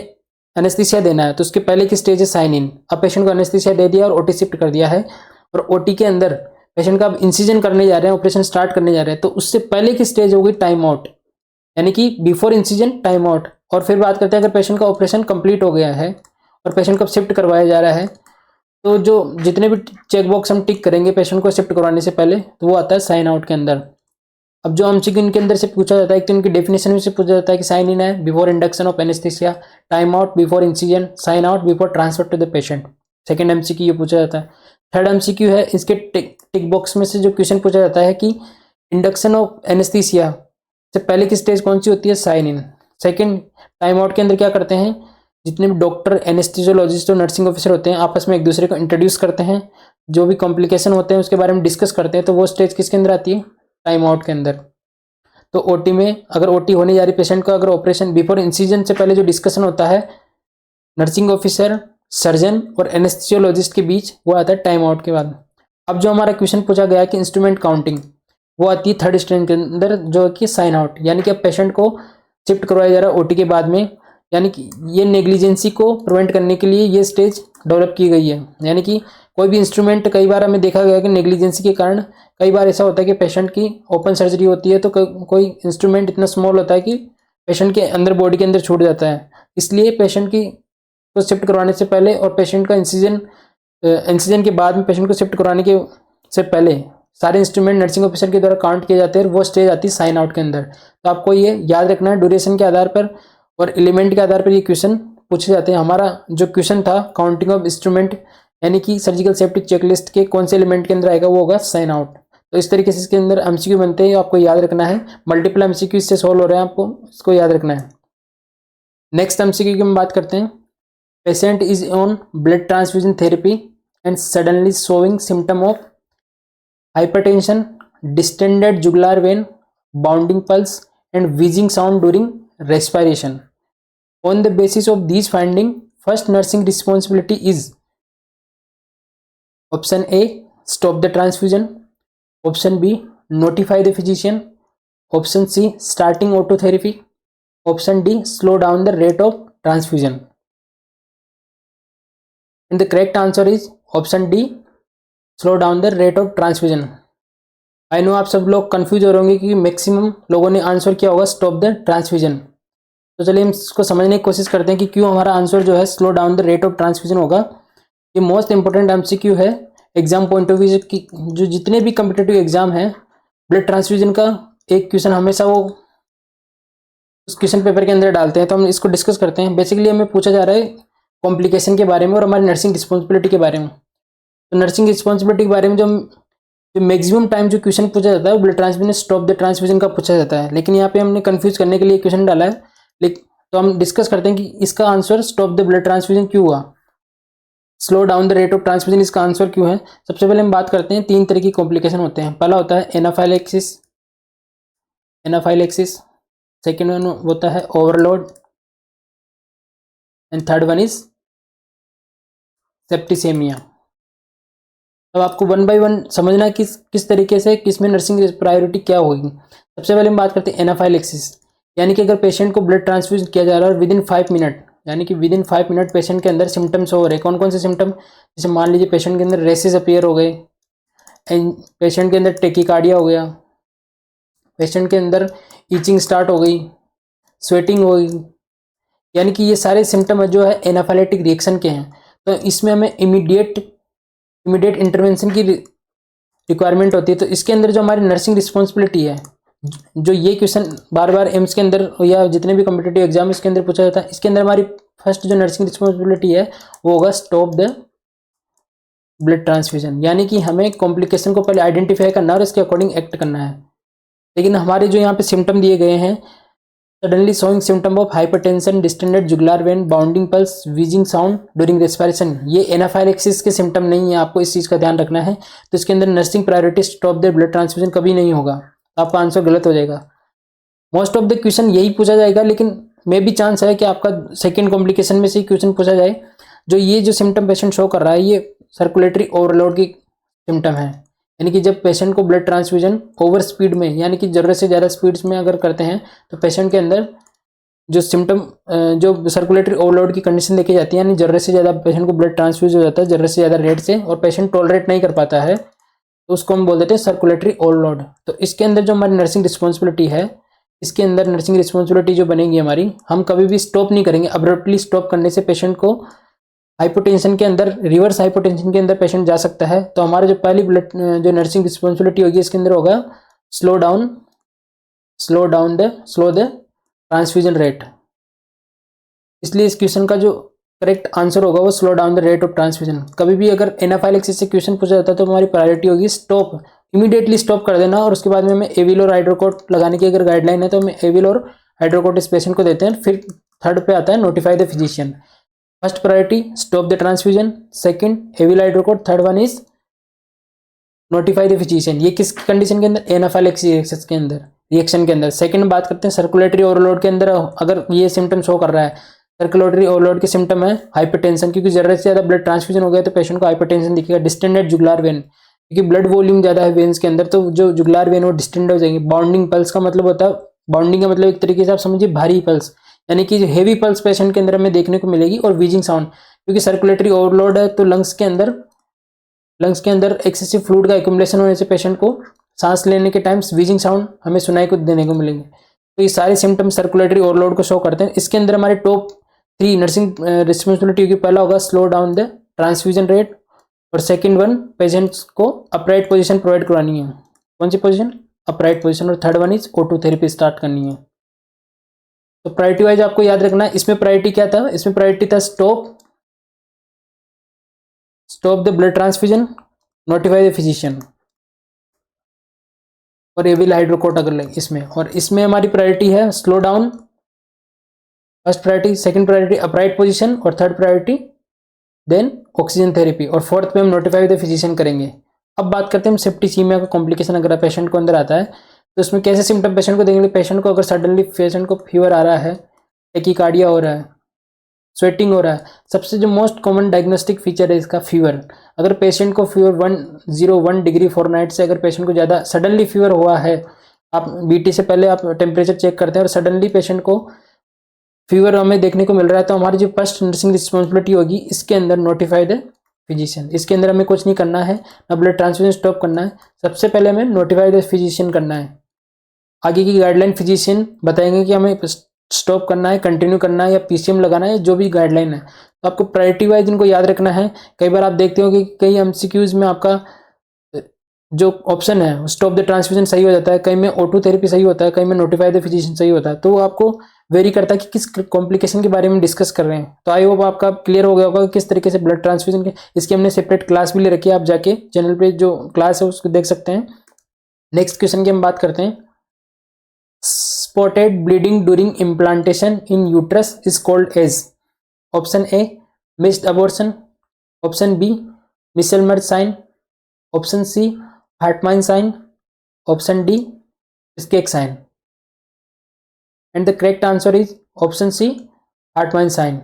एनेस्थीसिया देना है तो उसके पहले की स्टेज है साइन इन। अब पेशेंट को एनेस्थीसिया दे दिया और ओटी शिफ्ट कर दिया है, और ओटी के अंदर पेशेंट का अब इंसिजन करने जा रहे हैं, ऑपरेशन स्टार्ट करने जा रहे हैं, तो उससे पहले की स्टेज होगी टाइम आउट, यानी कि बिफोर इंसिजन टाइम आउट। और फिर बात करते हैं अगर पेशेंट का ऑपरेशन कंप्लीट हो गया है और पेशेंट को शिफ्ट करवाया जा रहा है, तो जो जितने भी चेक बॉक्स हम टिक करेंगे पेशेंट को शिफ्ट करवाने से पहले, तो वो आता है साइन आउट के अंदर। अब जो एमसीक्यू इनके अंदर से पूछा जाता है, एक तो इनकी डेफिनेशन में से पूछा जाता है कि साइन इन है before induction of anaesthesia, time out before incision, sign out before transfer to the patient. Second MCQ ये पूछा जाता है। थर्ड एमसीक्यू है, इसके टिक बॉक्स में से जो क्वेश्चन पूछा जाता है कि इंडक्शन ऑफ एनेस्थीसिया से पहले की स्टेज कौन सी होती है, sign in. Second, time out के अंदर क्या करते हैं, जितने भी डॉक्टर, एनेस्थीसियोलॉजिस्ट और नर्सिंग ऑफिसर होते हैं आपस में एक दूसरे को इंट्रोड्यूस करते हैं, जो भी कॉम्प्लिकेशन होते हैं उसके बारे में डिस्कस करते हैं, तो वो स्टेज किसके अंदर आती है, टाइम आउट के अंदर। तो ओटी में अगर ओटी होने जा रही पेशेंट का, अगर ऑपरेशन बिफोर इंसिजन से पहले जो डिस्कशन होता है नर्सिंग ऑफिसर, सर्जन और एनेस्थीसियोलॉजिस्ट के बीच, वो आता है टाइम आउट के बाद। अब जो हमारा क्वेश्चन पूछा गया कि इंस्ट्रूमेंट काउंटिंग, वो आती है थर्ड स्टेज के अंदर, जो कि साइन आउट, यानी कि अब पेशेंट को शिफ्ट करवाया जा रहा है ओटी के बाद में, यानी कि ये नेग्लिजेंसी को प्रिवेंट करने के लिए ये स्टेज डेवलप की गई है। यानी कि कोई भी इंस्ट्रूमेंट, कई बार हमें देखा गया कि नेग्लिजेंसी के कारण कई बार ऐसा होता है कि पेशेंट की ओपन सर्जरी होती है तो कोई इंस्ट्रूमेंट इतना स्मॉल होता है कि पेशेंट के अंदर, बॉडी के अंदर छूट जाता है, इसलिए पेशेंट की को शिफ्ट करवाने से पहले और पेशेंट का इंसिजन के बाद में पेशेंट को शिफ्ट करवाने के से पहले सारे इंस्ट्रूमेंट नर्सिंग ऑफिसर के द्वारा काउंट किए जाते हैं, और वो स्टेज आती है साइन आउट के अंदर। तो आपको ये याद रखना है, ड्यूरेशन के आधार पर और एलिमेंट के आधार पर ये क्वेश्चन पूछे जाते हैं। हमारा जो क्वेश्चन था काउंटिंग ऑफ इंस्ट्रूमेंट, यानी कि सर्जिकल सेफ्टी चेकलिस्ट के कौन से एलिमेंट के अंदर आएगा, वो होगा साइन आउट। तो इस तरीके से इसके अंदर एमसीक्यू बनते हैं, आपको याद रखना है। मल्टीपल एमसीक्यू इससे सॉल्व हो रहे हैं, आपको इसको याद रखना है। नेक्स्ट एमसीक्यू की हम बात करते हैं। Patient is on blood transfusion therapy and suddenly showing symptom of hypertension, distended jugular vein, bounding pulse and wheezing sound during respiration. On the basis of these findings, first nursing responsibility is option A, stop the transfusion, option B, notify the physician, option C, starting autotherapy, option D, slow down the rate of transfusion. And the correct answer is option D, slow down the rate of transfusion. I know आप सब लोग confuse हो रहे होंगे कि maximum लोगों ने answer किया होगा स्टॉप द ट्रांसफ्यूजन। तो चलिए हम इसको समझने की कोशिश करते हैं कि क्यों हमारा आंसर जो है slow down the rate of transfusion होगा। ये मोस्ट इंपॉर्टेंट एमसीक्यू है एग्जाम पॉइंट ऑफ व्यू की। जो जितने भी कम्पिटेटिव एग्जाम है, ब्लड ट्रांसफ्यूजन का एक क्वेश्चन हमेशा वो उस क्वेश्चन पेपर के अंदर डालते हैं। तो हम इसको डिस्कस करते हैं। बेसिकली हमें पूछा जा रहा है कॉम्प्लिकेशन के बारे में और हमारी नर्सिंग रिस्पॉन्सिबिलिटी के बारे में। तो नर्सिंग रिस्पॉन्सिबिलिटी के बारे में जो मैक्सिमम टाइम जो क्वेश्चन पूछा जाता है वो blood transfusion, stop the transfusion का पूछा जाता है, लेकिन यहाँ पे हमने कंफ्यूज करने के लिए क्वेश्चन डाला है। लेकिन तो हम डिस्कस करते हैं कि इसका answer stop the blood transfusion क्यों हुआ, slow down the rate of transfusion इसका आंसर क्यों है। सबसे पहले हम बात करते हैं, तीन तरह की कॉम्प्लिकेशन होते हैं। पहला होता है एनाफाइलेक्सिस, सेकेंड वन होता है overload and third one is septicaemia. अब आपको वन बाय वन समझना किस तरीके से किसमें नर्सिंग प्रायोरिटी क्या होगी। सबसे पहले हम बात करते हैं एनाफाइलेक्सिस, यानी कि अगर पेशेंट को ब्लड ट्रांसफ्यूजन किया जा रहा है और विदिन 5 मिनट, यानी कि विदिन 5 मिनट पेशेंट के अंदर सिम्टम्स हो रहे हैं। कौन कौन से सिम्टम, जैसे मान लीजिए पेशेंट के अंदर रेसेस अपीयर हो गए, एंड पेशेंट के अंदर टेकिकार्डिया हो गया, पेशेंट के अंदर ईचिंग स्टार्ट हो गई, स्वेटिंग हो गई, यानी कि ये सारे सिम्टम जो है एनाफाइलेटिक रिएक्शन के हैं। तो इसमें हमें इमीडिएट इंटरवेंशन की रिक्वायरमेंट होती है। तो इसके अंदर जो हमारी नर्सिंग रिस्पॉन्सिबिलिटी है, जो ये क्वेश्चन बार बार एम्स के अंदर या जितने भी कॉम्पिटिटिव एग्जाम इसके अंदर पूछा जाता है, इसके अंदर हमारी फर्स्ट जो नर्सिंग रिस्पॉन्सिबिलिटी है वो होगा स्टॉप द ब्लड ट्रांसफ्यूजन, यानी कि हमें कॉम्प्लिकेशन को पहले आइडेंटिफाई करना है और इसके अकॉर्डिंग एक्ट करना है। लेकिन हमारे जो यहाँ पे सिम्टम दिए गए हैं, suddenly showing symptom of hypertension, distended jugular vein, bounding pulse, wheezing sound during respiration, ये एनाफाइलेक्सिस के सिम्टम नहीं है, आपको इस चीज़ का ध्यान रखना है। तो इसके अंदर nursing priority stop the blood transfusion कभी नहीं होगा, आपका आंसर गलत हो जाएगा। मोस्ट ऑफ द क्वेश्चन यही पूछा जाएगा, लेकिन मे भी चांस है कि आपका सेकेंड कॉम्प्लिकेशन में से ही क्वेश्चन पूछा जाए। जो सिम्टम पेशेंट शो कर रहा है, ये सर्कुलेटरी ओवरलोड की सिम्टम है, यानी कि जब पेशेंट को ब्लड ट्रांसफ्यूजन ओवर स्पीड में यानी कि ज़रूरत से ज़्यादा स्पीड्स में अगर करते हैं तो पेशेंट के अंदर जो सिम्टम जो सर्कुलेटरी ओवरलोड की कंडीशन देखी जाती है, यानी ज़रूरत से ज़्यादा पेशेंट को ब्लड ट्रांसफ्यूज हो जाता है ज़रूरत से ज़्यादा रेट से और पेशेंट टॉलरेट नहीं कर पाता है, तो उसको हम बोल देते हैं सर्कुलेटरी ओवरलोड। तो इसके अंदर जो हमारी नर्सिंग रिस्पॉन्सिबिलिटी है, इसके अंदर नर्सिंग रिस्पॉन्सिबिलिटी जो बनेगी हमारी, हम कभी भी स्टॉप नहीं करेंगे। अब्रप्टली स्टॉप करने से पेशेंट को हाइपोटेंशन के अंदर, रिवर्स हाइपोटेंशन के अंदर पेशेंट जा सकता है। तो हमारा जो पहली ब्लड जो नर्सिंग रिस्पॉन्सिबिलिटी होगी इसके अंदर होगा स्लो द ट्रांसफ्यूजन रेट। इसलिए इस क्वेश्चन का जो करेक्ट आंसर होगा वो slow down the rate of transfusion. कभी भी अगर एनाफाइलेक्सिस से क्वेश्चन पूछा जाता है तो हमारी प्रायोरिटी होगी स्टॉप, इमीडिएटली स्टॉप कर देना, और उसके बाद में हमें एविल और हाइड्रोकोट लगाने की अगर गाइडलाइन है तो हमें एविल और हाइड्रोकोट इस पेशेंट को देते हैं। फिर थर्ड पे आता है notify the physician. First priority stop the transfusion, second Avil Hydrocort, third one is notify the physician. ये किस कंडीशन के अंदर? एनाफाइलेक्सिस के अंदर, रिएक्शन के अंदर। सेकंड बात करते हैं सर्कुलेटरी ओवरलोड के अंदर, अगर ये सिम्टम शो कर रहा है, सर्कुलेटरी ओवरलोड के सिम्टम है हाइपरटेंशन, क्योंकि जरूरत से ज़्यादा ब्लड ट्रांसफ्यूजन हो गया तो पेशेंट को हाइपरटेंशन दिखेगा। डिस्टेंडेड जुगुलार वेन, क्योंकि ब्लड वॉल्यूम ज़्यादा है वेन्स के अंदर, तो जो जुगुलार वेन वो डिस्टेंड हो जाएंगे। बाउंडिंग पल्स का मतलब होता है, बाउंडिंग का मतलब एक तरीके से आप समझिए भारी पल्स, यानी कि हेवी पल्स पेशेंट के अंदर हमें देखने को मिलेगी। और वीजिंग साउंड, क्योंकि सर्कुलेटरी ओवरलोड है तो लंग्स के अंदर एक्सेसिव फ्लूइड का एक्युमुलेशन होने से पेशेंट को सांस लेने के टाइम वीजिंग साउंड हमें सुनाई को देने को मिलेंगे। तो ये सारे सिम्टम सर्कुलेटरी ओवरलोड को शो करते हैं। इसके अंदर हमारे टॉप 3 नर्सिंग रिस्पॉन्सिबिलिटी होगी। पहला होगा slow down the transfusion rate, और सेकंड वन पेशेंट्स को अपराइट पोजीशन प्रोवाइड करवानी है। कौन सी पोजीशन? Upright position. और third one is O2 therapy start करनी है। तो प्रायोरिटी वाइज आपको याद रखना है। इसमें प्रायोरिटी क्या था? इसमें प्रायोरिटी था stop the blood transfusion, notify the physician और एविल हाइड्रोकोट अगर लगे इसमें। और इसमें हमारी प्रायोरिटी है slow down, first priority, second priority upright position, और third priority then oxygen therapy, और फोर्थ पे हम नोटिफाई द फिजिशियन करेंगे। अब बात करते हैं हम सेप्टिसीमिया का कॉम्प्लिकेशन अगर पेशेंट को अंदर आता है तो इसमें कैसे सिम्टम पेशेंट को देंगे। पेशेंट को अगर सडनली पेशेंट को फीवर आ रहा है, टेकीकार्डिया हो रहा है, स्वेटिंग हो रहा है, सबसे जो मोस्ट कॉमन डायग्नोस्टिक फीचर है इसका फीवर। अगर पेशेंट को फीवर 101 डिग्री फॉरेनहाइट से अगर पेशेंट को ज़्यादा सडनली फीवर हुआ है, आप बीटी से पहले आप टेम्परेचर चेक करते हैं और सडनली पेशेंट को फीवर हमें देखने को मिल रहा है, तो हमारी जो फर्स्ट नर्सिंग रिस्पॉन्सिबिलिटी होगी इसके अंदर नोटिफाई द फिजिशियन। इसके अंदर हमें कुछ नहीं करना है, ना ब्लड ट्रांसफ्यूजन स्टॉप करना है, सबसे पहले हमें नोटिफाई द फिजिशियन करना है। आगे की गाइडलाइन फिजिशियन बताएंगे कि हमें स्टॉप करना है, कंटिन्यू करना है या पीसीएम लगाना है, जो भी गाइडलाइन है। तो आपको प्रायोरिटी वाइज इनको याद रखना है। कई बार आप देखते हो कि कई एमसीक्यूज में आपका जो ऑप्शन है स्टॉप द ट्रांसफ्यूजन सही हो जाता है, कहीं में O2 थेरेपी सही होता है, कहीं में नोटिफाई द फिजिशियन सही होता है। तो वो आपको वेरी करता है कि किस कॉम्प्लिकेशन के बारे में डिस्कस कर रहे हैं। तो आई होप आपका क्लियर हो गया होगा किस तरीके से ब्लड ट्रांसफ्यूजन के, इसकी हमने सेपरेट क्लास भी ले रखी है, आप जाके चैनल पे जो क्लास है उसको देख सकते हैं। नेक्स्ट क्वेश्चन की हम बात करते हैं। Spotted bleeding during implantation in uterus is called as, option A missed abortion, option B Michelmar sign, option C Hartman sign, option D Skake sign. And the correct answer is option C Hartman sign.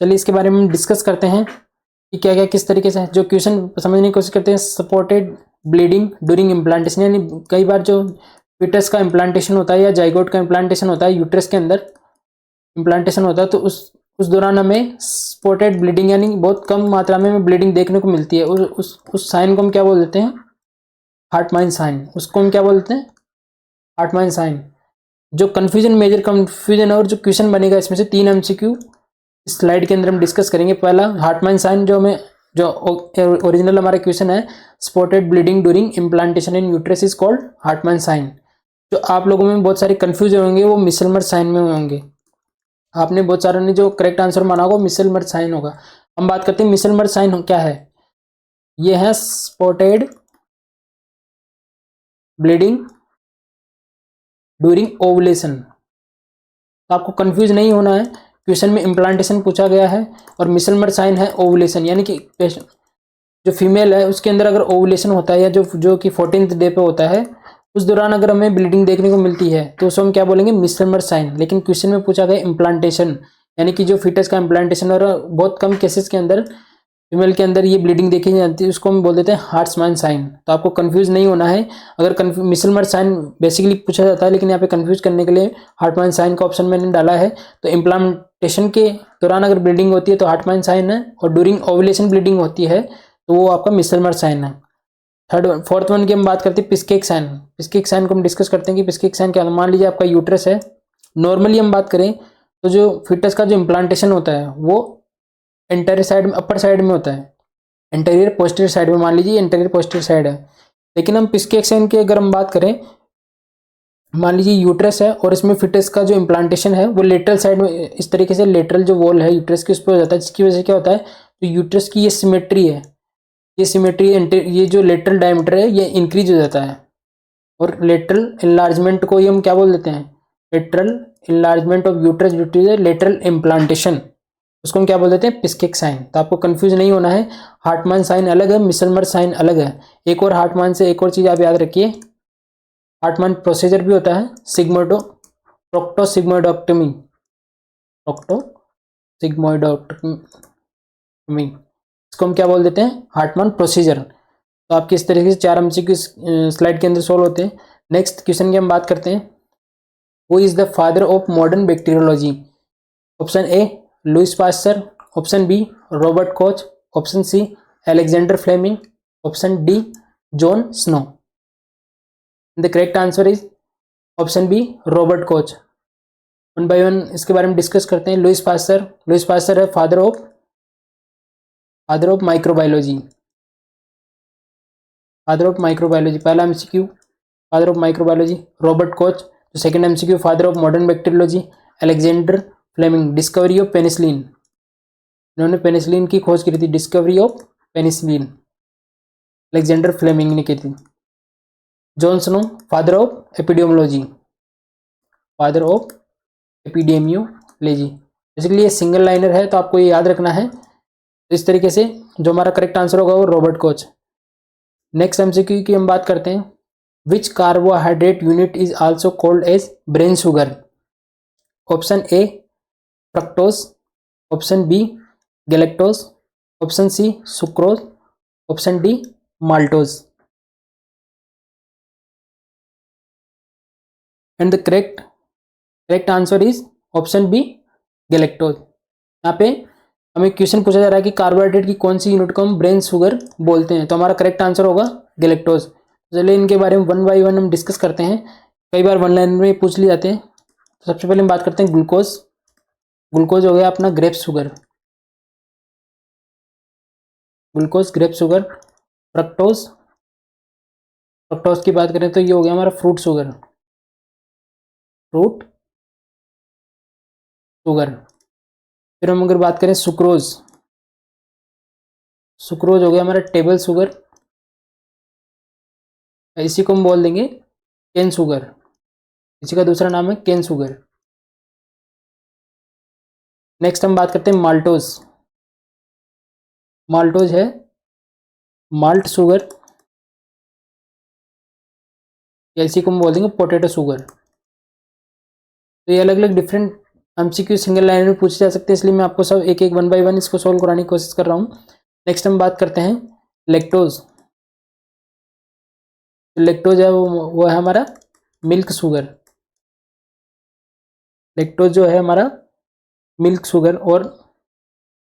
चलिए इसके बारे में discuss करते हैं कि क्या क्या किस तरीके से जो क्वेश्चन समझने की कोशिश करते हैं। सपोर्टेड ब्लीडिंग ड्यूरिंग इम्प्लांटेशन, यानी कई बार जो फीटस का इम्प्लांटेशन होता है या जाइगोट का इम्प्लांटेशन होता है, यूट्रस के अंदर इम्प्लांटेशन होता है, तो उस दौरान हमें स्पॉटेड ब्लीडिंग यानी बहुत कम मात्रा में हमें ब्लीडिंग देखने को मिलती है। उस साइन को हम क्या बोल देते हैं? Hartmann sign. उसको हम क्या बोलते हैं? Hartmann sign. जो कन्फ्यूजन मेजर कन्फ्यूजन और जो क्वेश्चन बनेगा इसमें से 3 MCQ इस स्लाइड के अंदर हम डिस्कस करेंगे। पहला हार्टमैन साइन, जो ओरिजिनल हमारा क्वेश्चन है, spotted bleeding during implantation in uterus is called Hartman sign. जो आप लोगों में बहुत सारे कंफ्यूज होंगे वो मिशेलमर साइन में होंगे। आपने बहुत सारों ने जो करेक्ट आंसर माना होगा मिशेलमर साइन होगा। हम बात करते हैं मिशेलमर साइन क्या है। ये है स्पॉटेड ब्लीडिंग ड्यूरिंग ओवुलेशन। तो आपको कंफ्यूज नहीं होना है, क्वेश्चन में इम्प्लांटेशन पूछा गया है और मिशेलमर साइन है ओवुलेशन, यानी कि जो फीमेल है उसके अंदर अगर ओवुलेशन होता है या जो कि 14th डे पे होता है, उस दौरान अगर हमें ब्लीडिंग देखने को मिलती है तो उसको हम क्या बोलेंगे? मिशेलमर साइन। लेकिन क्वेश्चन में पूछा गया इम्प्लांटेशन, यानी कि जो फीटस का इम्प्लांटेशन, और बहुत कम केसेस के अंदर फीमेल के अंदर ये ब्लीडिंग देखी जाती है, उसको हम बोल देते हैं हार्ट्समैन साइन। तो आपको कंफ्यूज नहीं होना है। अगर मिसलमर साइन बेसिकली पूछा जाता है, लेकिन यहाँ पे कंफ्यूज करने के लिए हार्टमैन साइन का ऑप्शन मैंने डाला है। तो इम्प्लांटेशन के दौरान अगर ब्लीडिंग होती है तो हार्टमैन साइन है, और ड्यूरिंग ओवुलेशन ब्लीडिंग होती है तो वो आपका मिसलमर साइन है। फोर्थ वन की हम बात करते हैं पिस्केक साइन। पिस्केक साइन को हम डिस्कस करते हैं कि पिस्केक साइन क्या है। मान लीजिए आपका यूट्रस है, नॉर्मली हम बात करें तो जो फिटस का जो इम्प्लांटेशन होता है वो एंटीरियर साइड में, अपर साइड में होता है, एंटीरियर पोस्टीरियर साइड में। मान लीजिए एंटीरियर पोस्टीरियर साइड है, लेकिन हम पिस्केक साइन की अगर हम बात करें, मान लीजिए यूट्रस है और इसमें फिटस का जो इम्प्लांटेशन है वो लेटरल साइड में, इस तरीके से लेटरल जो वॉल है यूट्रस की उस पर हो जाता है, जिसकी वजह से क्या होता है, तो यूट्रस की ये सिमेट्री है, ये सिमेट्री, ये जो लेटरल डायमीटर है ये इंक्रीज हो जाता है। और लेटरल इनलार्जमेंट को ये हम क्या बोल देते हैं, lateral enlargement of uterus due to the lateral implantation, उसको हम क्या बोल देते हैं, पिस्केक साइन। तो आपको कंफ्यूज नहीं होना है। हार्टमैन साइन अलग है, मिसलमर साइन अलग है। एक और हार्टमैन से एक और चीज़ आप याद रखिए, हार्टमैन प्रोसीजर भी होता है प्रोक्टोसिग्मोइडोक्टोमी, प्रोक्टोसिग्मोइडोक्टोमी, इसको हम क्या बोल देते हैं, हार्टमैन प्रोसीजर। तो आपके इस तरीके से 4 एमसीक्यू स्लाइड के अंदर सोल्व होते हैं। नेक्स्ट क्वेश्चन की हम बात करते हैं, who is the father of modern bacteriology. Option A Louis Pasteur, option B Robert Koch, option C Alexander Fleming, option D John Snow. The correct answer is option B Robert Koch. One by one इसके बारे में discuss करते हैं। Louis Pasteur है father of microbiology, पहला MCQ father of microbiology. Robert Koch तो second MCQ father of modern bacteriology. Alexander Fleming discovery of penicillin, इन्होंने penicillin की खोज की थी, discovery of penicillin Alexander Fleming ने की थी। John Snow father of epidemiology, basically ये सिंगल लाइनर है तो आपको ये याद रखना है। इस तरीके से जो हमारा करेक्ट आंसर होगा वो रॉबर्ट कोच। नेक्स्ट एमसीक्यू की हम बात करते हैं, which carbohydrate unit is also called as brain sugar. Option A fructose, option B galactose, option C sucrose, option D maltose. And the correct answer is option B galactose. यहाँ पे हमें question पूछा जा रहा है कि कार्बोहाइड्रेट की कौन सी यूनिट को हम ब्रेन शुगर बोलते हैं, तो हमारा करेक्ट आंसर होगा गैलेक्टोज। चलिए इनके बारे में वन बाय वन हम डिस्कस करते हैं, कई बार वन लाइन में पूछ लिए जाते हैं। तो सबसे पहले हम बात करते हैं ग्लूकोज हो गया अपना ग्रेप शुगर, फ्रक्टोज की बात करें तो ये हो गया हमारा फ्रूट शुगर। फिर हम अगर बात करें सुक्रोज हो गया हमारा टेबल शुगर, इसी को हम बोल देंगे केन शुगर, इसी का दूसरा नाम है केन शुगर। नेक्स्ट हम बात करते हैं माल्टोज है माल्ट शुगर, इसी को हम बोल देंगे पोटैटो शुगर। तो ये अलग अलग डिफरेंट एमसीक्यू सिंगल लाइन में पूछे जा सकते हैं, इसलिए मैं आपको सब एक एक वन बाय वन इसको सॉल्व कराने की कोशिश कर रहा हूँ। नेक्स्ट हम बात करते हैं लैक्टोज है वो है हमारा मिल्क शुगर, लैक्टोज जो है हमारा मिल्क शुगर। और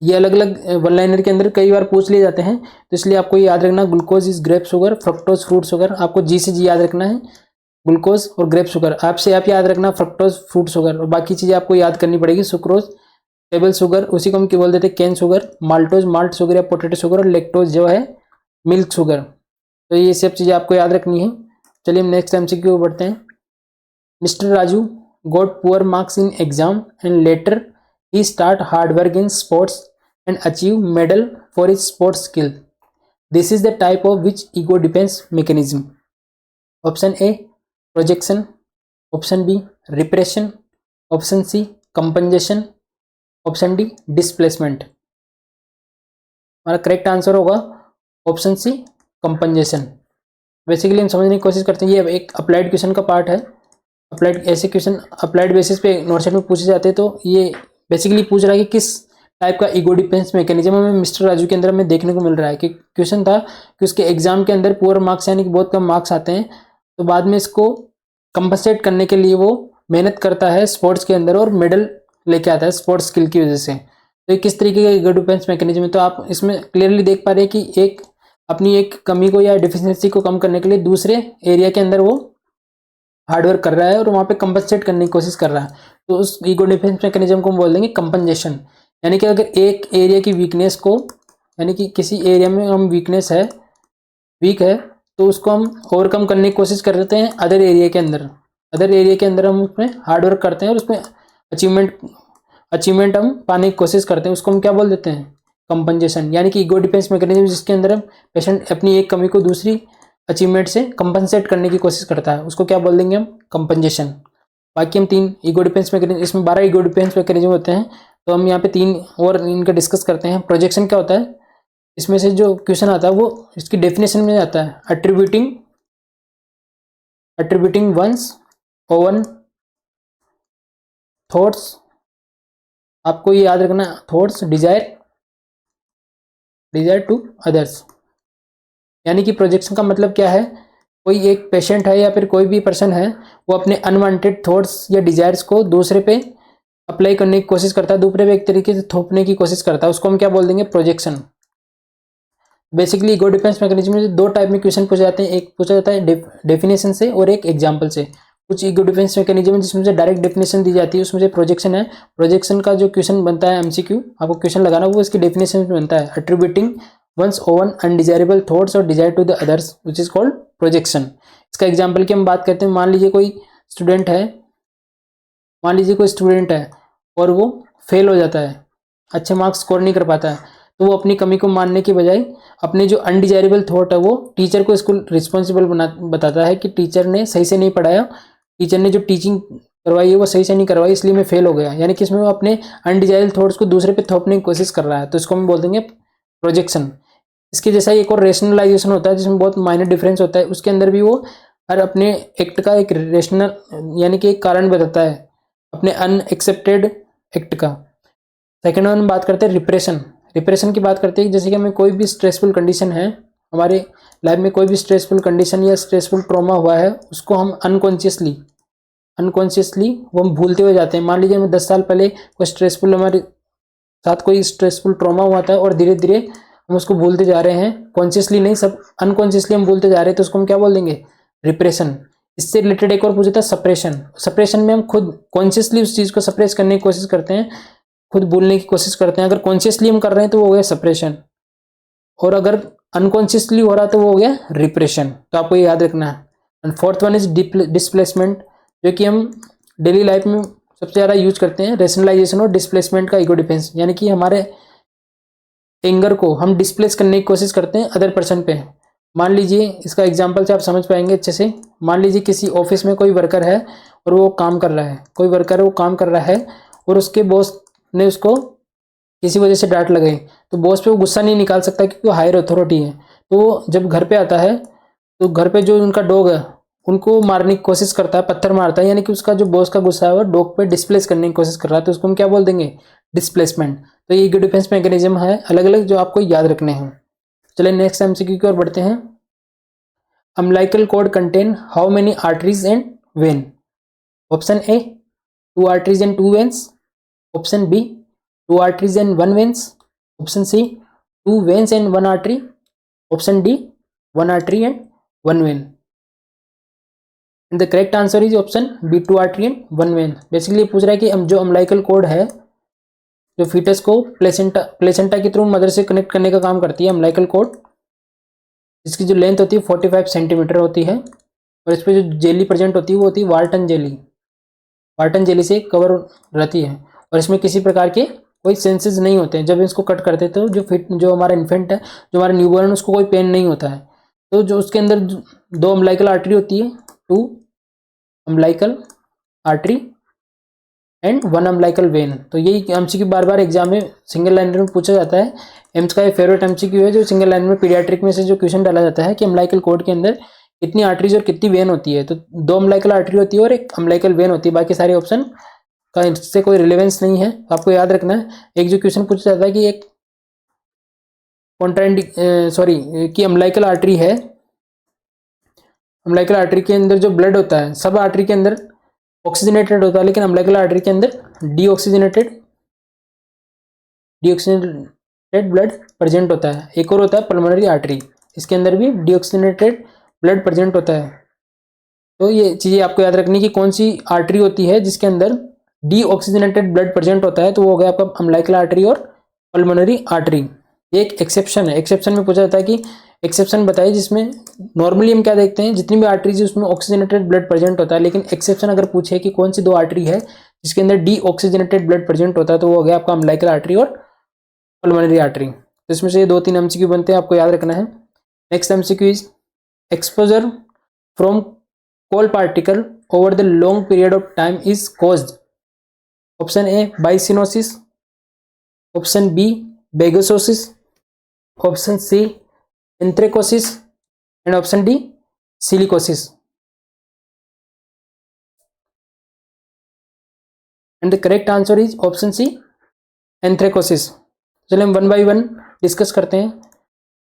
ये अलग अलग वन लाइनर के अंदर कई बार पूछ लिए जाते हैं, तो इसलिए आपको ये याद रखना, glucose is grape sugar, fructose fruit sugar, आपको जी से जी याद रखना है, ग्लूकोज और ग्रेप शुगर। आपसे आप याद रखना फ्रक्टोज फ्रूट शुगर, और बाकी चीज़ें आपको याद करनी पड़ेगी, सुक्रोज टेबल शुगर, उसी को हम क्या बोल देते हैं cane sugar, maltose malt sugar या पोटैटो शुगर, और लैक्टोज जो है मिल्क शुगर। तो ये सब चीज़ें आपको याद रखनी है। चलिए हम नेक्स्ट एमसीक्यू बढ़ते हैं। Mister Raju got poor marks in exam and later he start hard work in sports and achieve medal for his sports skill. This is the type of which ego defense mechanism. Option A projection, option B repression, option C compensation, option D displacement. हमारा correct answer होगा option C कंपनजेशन। Basically हम समझने की कोशिश करते हैं, ये एक अप्लाइड क्वेश्चन का पार्ट है। अप्लाइड ऐसे क्वेश्चन अप्लाइड बेसिस पे नोट सेट में पूछे जाते हैं, तो ये बेसिकली पूछ रहा है कि किस टाइप का ईगो डिफेंस मैकेनिज्म हमें मिस्टर राजू के अंदर हमें देखने को मिल रहा है। कि क्वेश्चन था कि उसके एग्जाम के अंदर पुअर मार्क्स यानी कि बहुत कम मार्क्स आते हैं, तो बाद में इसको कंपनसेट करने के लिए वो मेहनत करता है स्पोर्ट्स के अंदर और मेडल लेके आता है स्पोर्ट्स स्किल की वजह से। तो ये किस तरीके का ईगो डिफेंस मैकेनिज्म है, तो आप इसमें क्लियरली देख पा रहे हैं कि एक अपनी एक कमी को या डिफिशियंसी को कम करने के लिए दूसरे एरिया के अंदर वो हार्डवर्क कर रहा है और वहाँ पे कंपनसेट करने की कोशिश कर रहा है। तो उस ईगो डिफेंस मैकेनिज्म को हम बोल देंगे कंपनसेशन। यानी कि अगर एक एरिया की वीकनेस को, यानी कि किसी एरिया में हम वीकनेस है, वीक है, तो उसको हम ओवरकम करने की कोशिश कर रहे हैं अदर एरिया के अंदर। अदर एरिया के अंदर हम उसमें हार्डवर्क करते हैं और उसमें अचीवमेंट हम पाने की कोशिश करते हैं, उसको हम क्या बोल देते हैं, कंपनसेशन। यानी कि ईगो डिफेंस मैकेनिज्म जिसके अंदर पेशेंट अपनी एक कमी को दूसरी अचीवमेंट से कंपनसेट करने की कोशिश करता है, उसको क्या बोल देंगे हम, कंपनसेशन। बाकी हम 3 ईगो डिफेंस मैकेनिज्म, इसमें 12 ईगो डिफेंस मैकेनिज्म होते हैं, तो हम यहाँ पे 3 और इनका डिस्कस करते हैं। प्रोजेक्शन क्या होता है, इसमें से जो क्वेश्चन आता है वो इसकी डेफिनेशन में आता है, अट्रीब्यूटिंग वंस ओवन थॉट्स, आपको ये याद रखना, थॉट्स डिजायर टू अदर्स। यानी कि प्रोजेक्शन का मतलब क्या है, कोई एक पेशेंट है या फिर कोई भी पर्सन है, वो अपने अनवांटेड थॉट्स या डिजायर्स को दूसरे पे अप्लाई करने की कोशिश करता है, दूसरे पे एक तरीके से थोपने की कोशिश करता है, उसको हम क्या बोल देंगे, projection. Basically ego defence mechanism में 2 टाइप में क्वेश्चन पूछे जाते हैं, एक पूछा जाता है डेफिनेशन से और एक एग्जाम्पल से। कुछ ईगो डिफेंस मैकेनिज्म जिसमें से डायरेक्ट डेफिनेशन दी जाती है, उसमें से प्रोजेक्शन है। प्रोजेक्शन का जो क्वेश्चन बनता है एमसीक्यू, आपको क्वेश्चन लगाना, वो इसकी डेफिनेशन में बनता है, attributing one's own undesirable thoughts और desire to the others which is called projection. इसका एग्जाम्पल की हम बात करते हैं, मान लीजिए कोई स्टूडेंट है और वो फेल हो जाता है, अच्छे मार्क्स स्कोर नहीं कर पाता है, तो वो अपनी कमी को मानने की बजाय अपने जो अनडिजायरेबल थॉट है वो टीचर को इसको रिस्पॉन्सिबल बताता है कि टीचर ने सही से नहीं पढ़ाया, टीचर ने जो टीचिंग करवाई है वो सही से नहीं करवाई, इसलिए मैं फेल हो गया। यानी कि इसमें वो अपने अनडिजायरेबल थॉट्स को दूसरे पे थोपने की कोशिश कर रहा है, तो इसको हम बोल देंगे प्रोजेक्शन। इसके जैसा एक और रेशनलाइजेशन होता है जिसमें बहुत माइनर डिफरेंस होता है, उसके अंदर भी वो हर अपने एक्ट का एक रेशनल यानी कि एक कारण बताता है अपने अनएक्सेप्टेड एक्ट का। सेकेंड वन बात करते हैं रिप्रेशन की बात करते हैं, जैसे कि हमें कोई भी स्ट्रेसफुल कंडीशन है, हमारे लाइफ में कोई भी स्ट्रेसफुल कंडीशन या स्ट्रेसफुल ट्रॉमा हुआ है, उसको हम अनकॉन्शियसली वो हम भूलते हुए जाते हैं। मान लीजिए हमें 10 साल पहले कोई स्ट्रेसफुल, हमारे साथ कोई स्ट्रेसफुल ट्रॉमा हुआ था और धीरे धीरे हम उसको भूलते जा रहे हैं, कॉन्शियसली नहीं, सब अनकॉन्शियसली हम भूलते जा रहे हैं, तो उसको हम क्या बोल देंगे, रिप्रेशन। इससे रिलेटेड एक और पूछा था सप्रेशन में हम खुद कॉन्शियसली उस चीज़ को सप्रेस करने की कोशिश करते हैं, खुद भूलने की कोशिश करते हैं। अगर कॉन्शियसली हम कर रहे हैं तो वो हो गया सप्रेशन, और अगर अनकॉन्शियसली हो रहा है तो वो हो गया रिप्रेशन। तो आपको ये याद रखना है। And fourth one is displacement, जो कि हम डेली लाइफ में सबसे ज़्यादा यूज करते हैं, रेशनलाइजेशन और डिस्प्लेसमेंट का ईगो डिफेंस। यानी कि हमारे एंगर को हम डिस्प्लेस करने की कोशिश करते हैं अदर पर्सन पे। मान लीजिए, इसका एग्जांपल से आप समझ पाएंगे अच्छे से। मान लीजिए किसी ऑफिस में कोई वर्कर है और वो काम कर रहा है, और उसके बॉस ने उसको किसी वजह से डांट लगाई, तो बॉस पे वो गुस्सा नहीं निकाल सकता क्योंकि वो हायर अथॉरिटी है। तो वो जब घर पे आता है तो घर पे जो उनका डॉग है उनको मारने की कोशिश करता है, पत्थर मारता है, यानी कि उसका जो बॉस का गुस्सा है वो डॉग पे डिस्प्लेस करने की कोशिश कर रहा है, तो उसको हम क्या बोल देंगे, डिस्प्लेसमेंट। तो ये ईगो डिफेंस मैकेनिज्म है अलग अलग जो आपको याद रखने हैं। चलिए नेक्स्ट एमसीक्यू की ओर बढ़ते हैं। Umbilical cord contain how many arteries and vein? Option A 2 arteries and 2 veins, option B 2 arteries and 1 veins, option C 2 veins and 1 artery, option D 1 artery and 1 vein. And the correct answer is option B 2 artery and 1 vein. Basically पूछ रहा है कि जो umbilical cord है, जो foetus को placenta के through mother से कनेक्ट करने का काम करती है, अम्बिलिकल कॉर्ड, इसकी जो लेंथ होती है 45 सेंटीमीटर होती है, और इस पर जो जेली प्रेजेंट होती है वो होती है वाल्टन जेली से कवर रहती है, और इसमें किसी प्रकार के कोई सेंसेस नहीं होते हैं। जब इसको कट करते तो जो हमारा इन्फेंट है, जो हमारा न्यूबॉर्न, उसको कोई पेन नहीं होता है। तो जो उसके अंदर 2 अम्बिलिकल आर्टरी होती है, 2 umbilical artery and 1 umbilical when. तो यही एमसीक्यू बार बार एग्जाम में सिंगल लाइनर में पूछा जाता है। एम्स का ये फेवरेट एमसीक्यू है, जो सिंगल लाइन में पीडियाट्रिक में से जो क्वेश्चन डाला जाता है कि अम्बिलिकल कॉर्ड के अंदर कितनी आर्टरीज और कितनी वेन होती है। तो 2 अम्बिलिकल आर्टरी होती है और 1 अम्बिलिकल वेन होती है, बाकी सारे ऑप्शन का इससे कोई रिलेवेंस नहीं है, आपको याद रखना है। एक जो क्वेश्चन पूछा जाता है कि एक कि अम्बिलिकल आर्टरी है, अम्बिलिकल आर्टरी के अंदर जो ब्लड होता है, सब आर्टरी के अंदर ऑक्सीजनेटेड होता है, लेकिन अम्बिलिकल आर्टरी के अंदर डीऑक्सीजनेटेड ब्लड प्रेजेंट होता है। एक और होता है पल्मोनरी आर्टरी, इसके अंदर भी डीऑक्सीजनेटेड ब्लड प्रेजेंट होता है। तो ये चीज़ें आपको याद रखनी कि कौन सी आर्टरी होती है जिसके अंदर डीऑक्सीजनेटेड ब्लड प्रेजेंट होता है, तो वो हो गया आपका अम्बिलिकल आर्टरी और पल्मोनरी आर्टरी। ये एक एक्सेप्शन है। एक्सेप्शन में पूछा जाता है कि एक्सेप्शन बताइए जिसमें नॉर्मली हम क्या देखते हैं, जितनी भी आर्टरीज है उसमें ऑक्सीजनेटेड ब्लड प्रेजेंट होता है, लेकिन एक्सेप्शन अगर पूछे कि कौन सी दो आर्टरी है जिसके अंदर डीऑक्सीजनेटेड ब्लड प्रेजेंट होता है, तो वो हो गया आपका अम्बिलिकल आर्टरी और पल्मोनरी आर्टरी। तो इसमें से ये 2-3 एमसीक्यू बनते हैं, आपको याद रखना है। Next MCQ is exposure from coal particle over the long period of time is caused. Option A byssinosis, option B bagassosis, option C anthracosis and option D silicosis. And the correct answer is option C anthracosis. चलिए हम 1 bye 1 discuss करते हैं।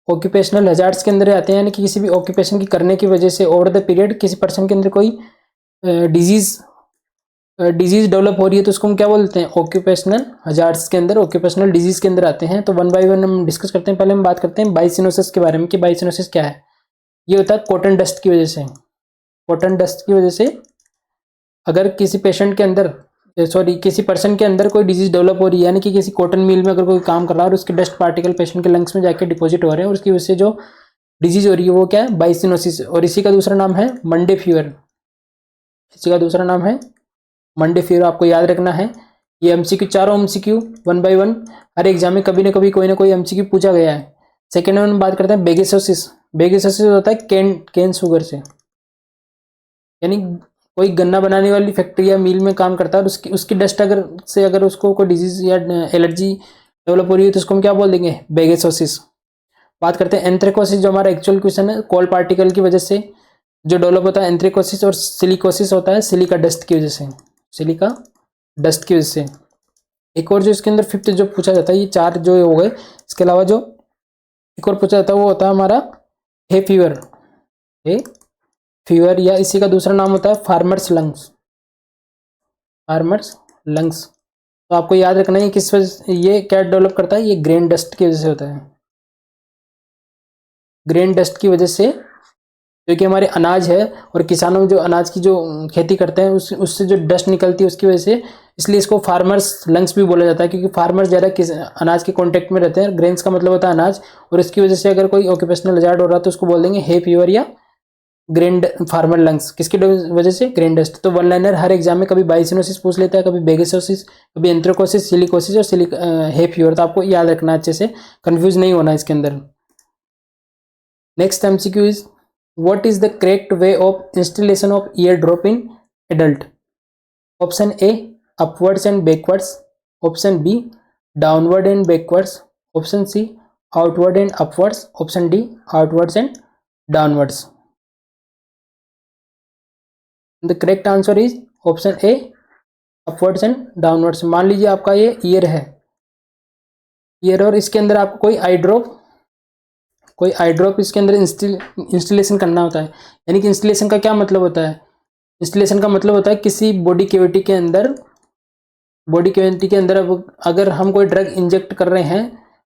Occupational hazards के अंदर आते हैं, यानी कि किसी भी ऑक्यूपेशन की करने की वजह से ओवर द पीरियड किसी पर्सन के अंदर कोई डिजीज डेवलप हो रही है, तो उसको हम क्या बोलते हैं, ऑक्यूपेशनल हजार्ड्स के अंदर, ऑक्यूपेशनल डिजीज के अंदर आते हैं। तो 1 बाय 1 हम डिस्कस करते हैं। पहले हम बात करते हैं बाइसिनोसिस के बारे में कि बाइसिनोसिस क्या है। ये होता है कॉटन डस्ट की वजह से। कॉटन डस्ट की वजह से अगर किसी पेशेंट के अंदर किसी पर्सन के अंदर कोई डिजीज डेवलप हो रही है, यानी कि किसी कॉटन मिल में अगर कोई काम कर रहा है और उसके डस्ट पार्टिकल पेशेंट के लंग्स में जाके डिपॉजिट हो रहे हैं और उसकी वजह से जो डिजीज हो रही है वो क्या है, बाइसिनोसिस। और इसी का दूसरा नाम है मंडे फीवर। इसी का दूसरा नाम है मंडे फीवर, आपको याद रखना है। ये एमसीक्यू, चारों एमसीक्यू 1 बाय 1 हर एग्जाम में कभी ना कभी कोई ना कोई एमसीक्यू पूछा गया है। सेकेंड में हम बात करते हैं बेगेसोसिस। बेगेसोसिस होता है केन शुगर से, यानी कोई गन्ना बनाने वाली फैक्ट्री या मिल में काम करता है और उसकी डस्ट अगर उसको कोई डिजीज या एलर्जी डेवलप हो रही है तो उसको हम क्या बोल देंगे, बेगेसोसिस। बात करते हैं एंथ्रेकोसिस, जो हमारा एक्चुअल क्वेश्चन है। कोल पार्टिकल की वजह से जो डेवलप होता है एंथ्रेकोसिस, और सिलिकोसिस होता है सिलिका डस्ट की वजह से, सिलिका डस्ट की वजह से। एक और जो इसके अंदर 5th जो पूछा जाता है, ये 4 जो हो गए, इसके अलावा जो एक और पूछा जाता है वो होता है हमारा हे फीवर। हे फीवर, या इसी का दूसरा नाम होता है फार्मर्स लंग्स। फार्मर्स लंग्स, तो आपको याद रखना है किस वजह ये क्या डेवलप करता है, ये ग्रेन डस्ट की वजह से होता है। ग्रेन डस्ट की वजह से, जो कि हमारे अनाज है और किसानों जो अनाज की जो खेती करते हैं उससे जो डस्ट निकलती है उसकी वजह से, इसलिए इसको फार्मर्स लंग्स भी बोला जाता है, क्योंकि फार्मर्स ज़्यादा अनाज के कांटेक्ट में रहते हैं। ग्रेन्स का मतलब होता है अनाज, और इसकी वजह से अगर कोई ऑक्यूपेशनल हजार्ड हो रहा है तो उसको बोल देंगे हे फीवर या ग्रेन फार्मर लंग्स। किसकी वजह से, ग्रेन डस्ट। तो 1 लाइनर हर एग्जाम में कभी बाइसिनोसिस पूछ लेता है, कभी बेगेसोसिस, कभी एंथ्रेकोसिस, सिलिकोसिस और हे फीवर। तो आपको याद रखना अच्छे से, कंफ्यूज नहीं होना इसके अंदर। Next MCQ is what is the correct way of installation of ear drop in adult. Option A upwards and backwards, option B downward and backwards, option C outward and upwards, option D outwards and downwards. The correct answer is option A upwards and downwards. मान लीजिए आपका ये year है, year, और इसके अंदर आपको कोई आई ड्रॉप इसके अंदर इंस्टॉलेशन करना होता है। यानी कि इंस्टॉलेशन का क्या मतलब होता है, इंस्टॉलेशन का मतलब होता है किसी बॉडी कैविटी के अंदर अब अगर हम कोई ड्रग इंजेक्ट कर रहे हैं,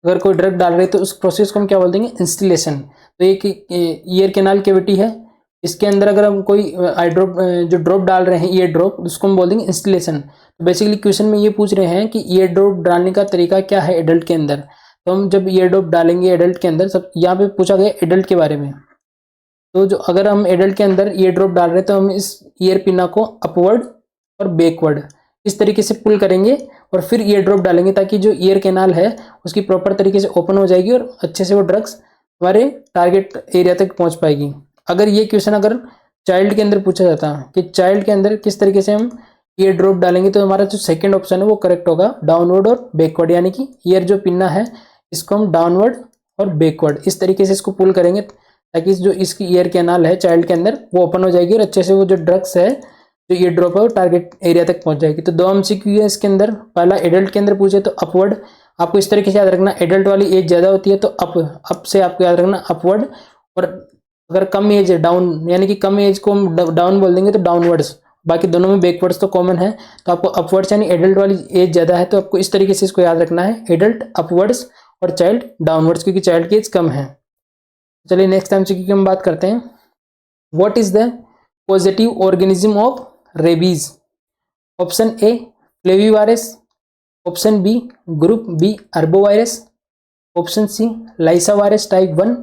अगर कोई ड्रग डाल रहे हैं, तो उस प्रोसेस को हम क्या बोल देंगे, इंस्टॉलेशन। तो ये ईयर कैनाल कैविटी है, इसके अंदर अगर हम कोई आई ड्रॉप जो ड्रॉप डाल रहे हैं, ईयर ड्रॉप, उसको हम बोल देंगे इंस्टॉलेशन। तो बेसिकली क्वेश्चन में ये पूछ रहे हैं कि ईयर ड्रॉप डालने का तरीका क्या है एडल्ट के अंदर। तो हम जब ईयर ड्रॉप डालेंगे एडल्ट के अंदर, सब यहाँ पे पूछा गया एडल्ट के बारे में। तो जो अगर हम एडल्ट के अंदर ईयर ड्रॉप डाल रहे हैं तो हम इस ईयर पिना को अपवर्ड और बैकवर्ड इस तरीके से पुल करेंगे और फिर ईयर ड्रॉप डालेंगे, ताकि जो ईयर कैनाल है उसकी प्रॉपर तरीके से ओपन हो जाएगी और अच्छे से वो ड्रग्स हमारे टारगेट एरिया तक पहुंच पाएगी। अगर ये क्वेश्चन अगर चाइल्ड के अंदर पूछा जाता है कि चाइल्ड के अंदर किस तरीके से हम ईयर ड्रॉप डालेंगे, तो हमारा जो सेकंड ऑप्शन है वो करेक्ट होगा, डाउनवर्ड और बैकवर्ड। यानी कि ईयर जो पिन्ना है इसको हम डाउनवर्ड और बैकवर्ड इस तरीके से इसको पुल करेंगे, ताकि जो इसकी ईयर कैनाल है चाइल्ड के अंदर वो ओपन हो जाएगी और अच्छे से वो जो ड्रग्स है जो ये ड्रॉप है वो टारगेट एरिया तक पहुंच जाएगी। तो 2 एमसीक्यू है इसके अंदर। पहला एडल्ट के अंदर पूछे तो अपवर्ड, आपको इस तरीके से याद रखना, एडल्ट वाली एज ज़्यादा होती है तो अप से आपको याद रखना अपवर्ड, और अगर कम एज है डाउन, यानी कि कम एज को हम डाउन बोल देंगे तो डाउनवर्ड्स, बाकी दोनों में बैकवर्ड्स तो कॉमन है। तो आपको अपवर्ड्स यानी एडल्ट वाली एज ज़्यादा है तो आपको इस तरीके से इसको याद रखना है, एडल्ट अपवर्ड्स और चाइल्ड डाउनवर्ड्स, क्योंकि चाइल्ड की एज कम है। चलिए नेक्स्ट एमसीक्यू की हम बात करते हैं। What is the positive organism of rabies? Option A flavivirus, option B group B arbovirus, option C lyssa virus type 1,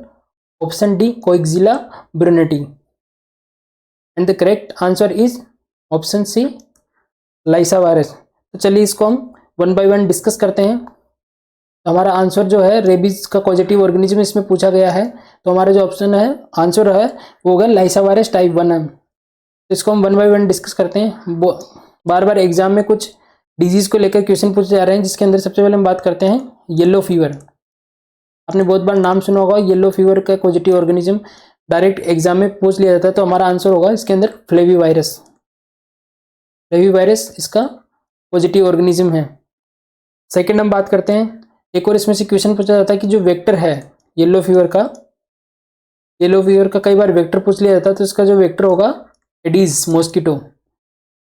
option D Coxiella burnetii. And the correct answer is option C lyssa virus. तो चलिए इसको हम 1 bye 1 discuss करते हैं। हमारा answer जो है rabies का पॉजिटिव ऑर्गेनिज्म इसमें पूछा गया है, तो हमारा जो ऑप्शन है आंसर है वो होगा लाइसा वायरस टाइप 1 है। तो इसको हम 1 बाय 1 डिस्कस करते हैं। बार बार एग्जाम में कुछ डिजीज को लेकर क्वेश्चन पूछे जा रहे हैं, जिसके अंदर सबसे पहले हम बात करते हैं येलो फीवर। आपने बहुत बार नाम सुना होगा येलो फीवर का पॉजिटिव ऑर्गेनिज्म, डायरेक्ट एग्जाम में पूछ लिया जाता है। तो हमारा आंसर होगा इसके अंदर फ्लेविवायरस। फ्लेविवायरस इसका पॉजिटिव ऑर्गेनिज्म है। सेकेंड हम बात करते हैं, एक और इसमें से क्वेश्चन पूछा जाता है कि जो वेक्टर है येलो फीवर का कई बार वेक्टर पूछ लिया जाता है, तो इसका जो वेक्टर होगा एडीज मॉस्किटो।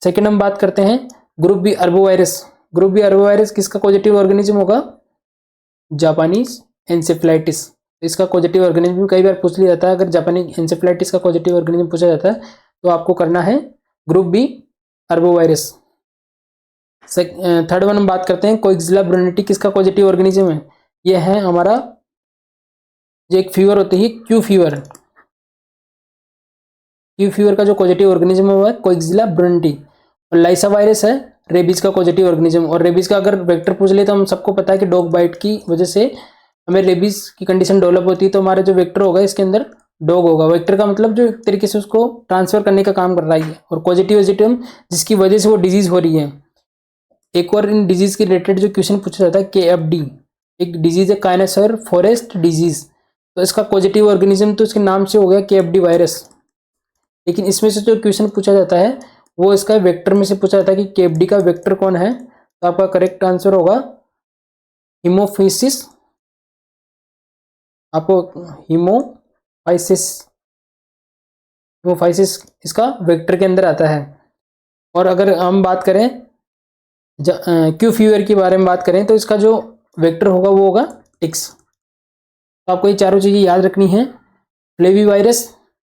सेकेंड हम बात करते हैं group B arbovirus. Group B arbovirus किसका पॉजिटिव ऑर्गेनिज्म होगा? Japanese encephalitis. इसका पॉजिटिव ऑर्गेनिज्म कई बार पूछ लिया जाता है। अगर जापानीज एंसेफ्लाइटिस का पॉजिटिव ऑर्गेनिज्म पूछा जाता है तो आपको करना है group B arbovirus. Third one हम बात करते हैं कोएक्सिला ब्रुनेटी किसका पॉजिटिव ऑर्गेनिज्म है? ये है हमारा जो एक फीवर होती है क्यू फीवर। क्यू फीवर का जो पॉजिटिव ऑर्गेनिज्म है वो है कोएक्सिला ब्रुनेटी। और लाइसा वायरस है रेबीज का पॉजिटिव ऑर्गेनिज्म। और रेबीज का अगर वेक्टर पूछ ले तो हम सबको पता है कि डॉग बाइट की वजह से हमें रेबीज की कंडीशन डेवलप होती है, तो हमारा जो वेक्टर होगा इसके अंदर डॉग होगा। वेक्टर का मतलब जो एक तरीके से उसको ट्रांसफर करने का काम कर रहा है, और पॉजिटिव जिसकी वजह से वो डिजीज हो रही है। एक और इन डिजीज के रिलेटेड जो क्वेश्चन पूछा जाता है KFD, एक डिजीज है काइनेसर फॉरेस्ट डिजीज। तो इसका पॉजिटिव ऑर्गेनिज्म तो इसके नाम से हो गया KFD वायरस, लेकिन इसमें से जो क्वेश्चन पूछा जाता है वो इसका वेक्टर में से पूछा जाता है कि KFD का वेक्टर कौन है। तो आपका करेक्ट आंसर होगा हीमोफिसिस। आपको हीमोफाइसिस इसका वेक्टर के अंदर आता है। और अगर हम बात करें क्यू फीवर के बारे में बात करें तो इसका जो वेक्टर होगा वो होगा टिक्स। तो आपको ये चारों चीज़ें याद रखनी है। फ्लेविवायरस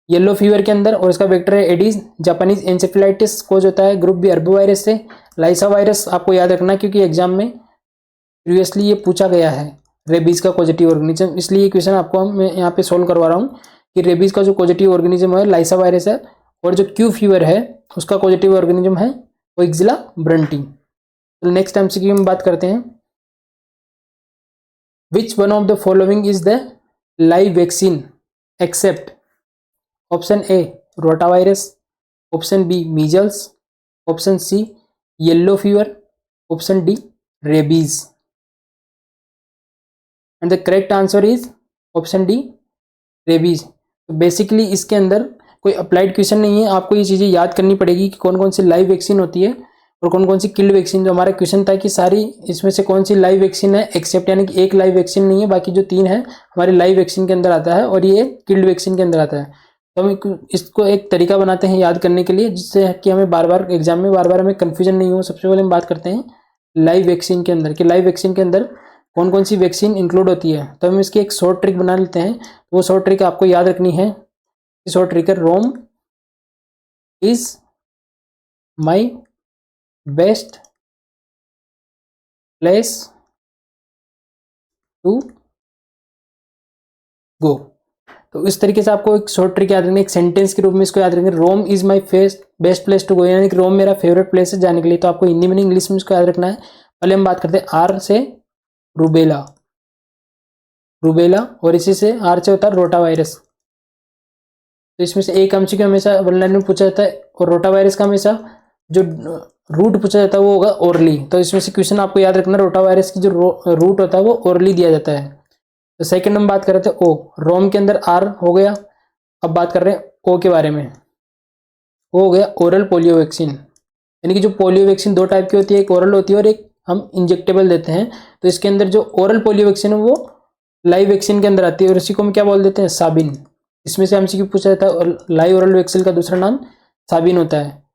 येलो फीवर के अंदर, और इसका वेक्टर है एडीज। जापानीज एंसेफ्लाइटिस कोज होता है ग्रुप बी अर्बोवायरस से। लाइसा वायरस आपको याद रखना है क्योंकि एग्जाम में प्रीवियसली ये पूछा गया है रेबीज का पॉजिटिव ऑर्गेनिज्म, इसलिए ये क्वेश्चन आपको मैं यहाँ पे सोल्व करवा रहा हूँ कि रेबीज का जो पॉजिटिव ऑर्गेनिज्म है लाइसा वायरस है, और जो क्यू फीवर है उसका पॉजिटिव ऑर्गेनिज्म है कोएक्सिला ब्रुनेटी। तो नेक्स्ट एमसीक्यू में बात करते हैं, which one of the following is the live vaccine except? Option A rotavirus, option B measles, option C yellow fever, option D rabies. And the correct answer is option D rabies. तो basically इसके अंदर कोई applied question नहीं है, आपको ये चीज़ें याद करनी पड़ेगी कि कौन कौन सी लाइव वैक्सीन होती है और कौन कौन सी किल्ड वैक्सीन। जो हमारा क्वेश्चन था कि सारी इसमें से कौन सी लाइव वैक्सीन है एक्सेप्ट, यानी कि एक लाइव वैक्सीन नहीं है, बाकी जो 3 है हमारे लाइव वैक्सीन के अंदर आता है और ये किल्ड वैक्सीन के अंदर आता है। तो हम इसको एक तरीका बनाते हैं याद करने के लिए, जिससे कि हमें बार बार एग्जाम में बार बार हमें कन्फ्यूजन नहीं हो। सबसे पहले हम बात करते हैं लाइव वैक्सीन के अंदर कि लाइव वैक्सीन के अंदर कौन कौन सी वैक्सीन इंक्लूड होती है। तो हम इसकी एक शॉर्ट ट्रिक बना लेते हैं। वो शॉर्ट ट्रिक आपको याद रखनी है। शॉर्ट ट्रिक है Rome is my best place to go. तो इस तरीके से आपको एक शॉर्ट ट्रिक याद रखनी है, एक सेंटेंस के रूप में इसको याद रखेंगे, Rome is my best place to go, यानी कि रोम मेरा फेवरेट प्लेस है जाने के लिए। तो आपको हिंदी में इंग्लिश में इसको याद रखना है। पहले हम बात करते हैं आर से रूबेला, और इसी से आर से होता है रोटा वायरस। तो इसमें से एक एमसीक्यू हमेशा वन लाइन में पूछा जाता है, और रोटा वायरस का हमेशा जो रूट पूछा जाता है वो होगा ओरली। तो इसमें से क्वेश्चन आपको याद रखना, रोटा वायरस की जो रूट होता है वो ओरली दिया जाता है। तो सेकंड हम बात कर रहे थे ओ, रोम के अंदर आर हो गया। अब बात कर रहे हैं ओ के बारे में। वो हो गया ओरल पोलियो वैक्सीन। यानी कि जो पोलियो वैक्सीन 2 टाइप की होती है, एक ओरल होती है और एक हम इंजेक्टेबल देते हैं। तो इसके अंदर जो ओरल पोलियो वैक्सीन है वो लाइव वैक्सीन के अंदर आती है और इसी को हम क्या बोल देते हैं, साबिन। इसमें से एमसीक्यू पूछा जाता है, लाइव ओरल वैक्सीन का दूसरा नाम साबिन होता है।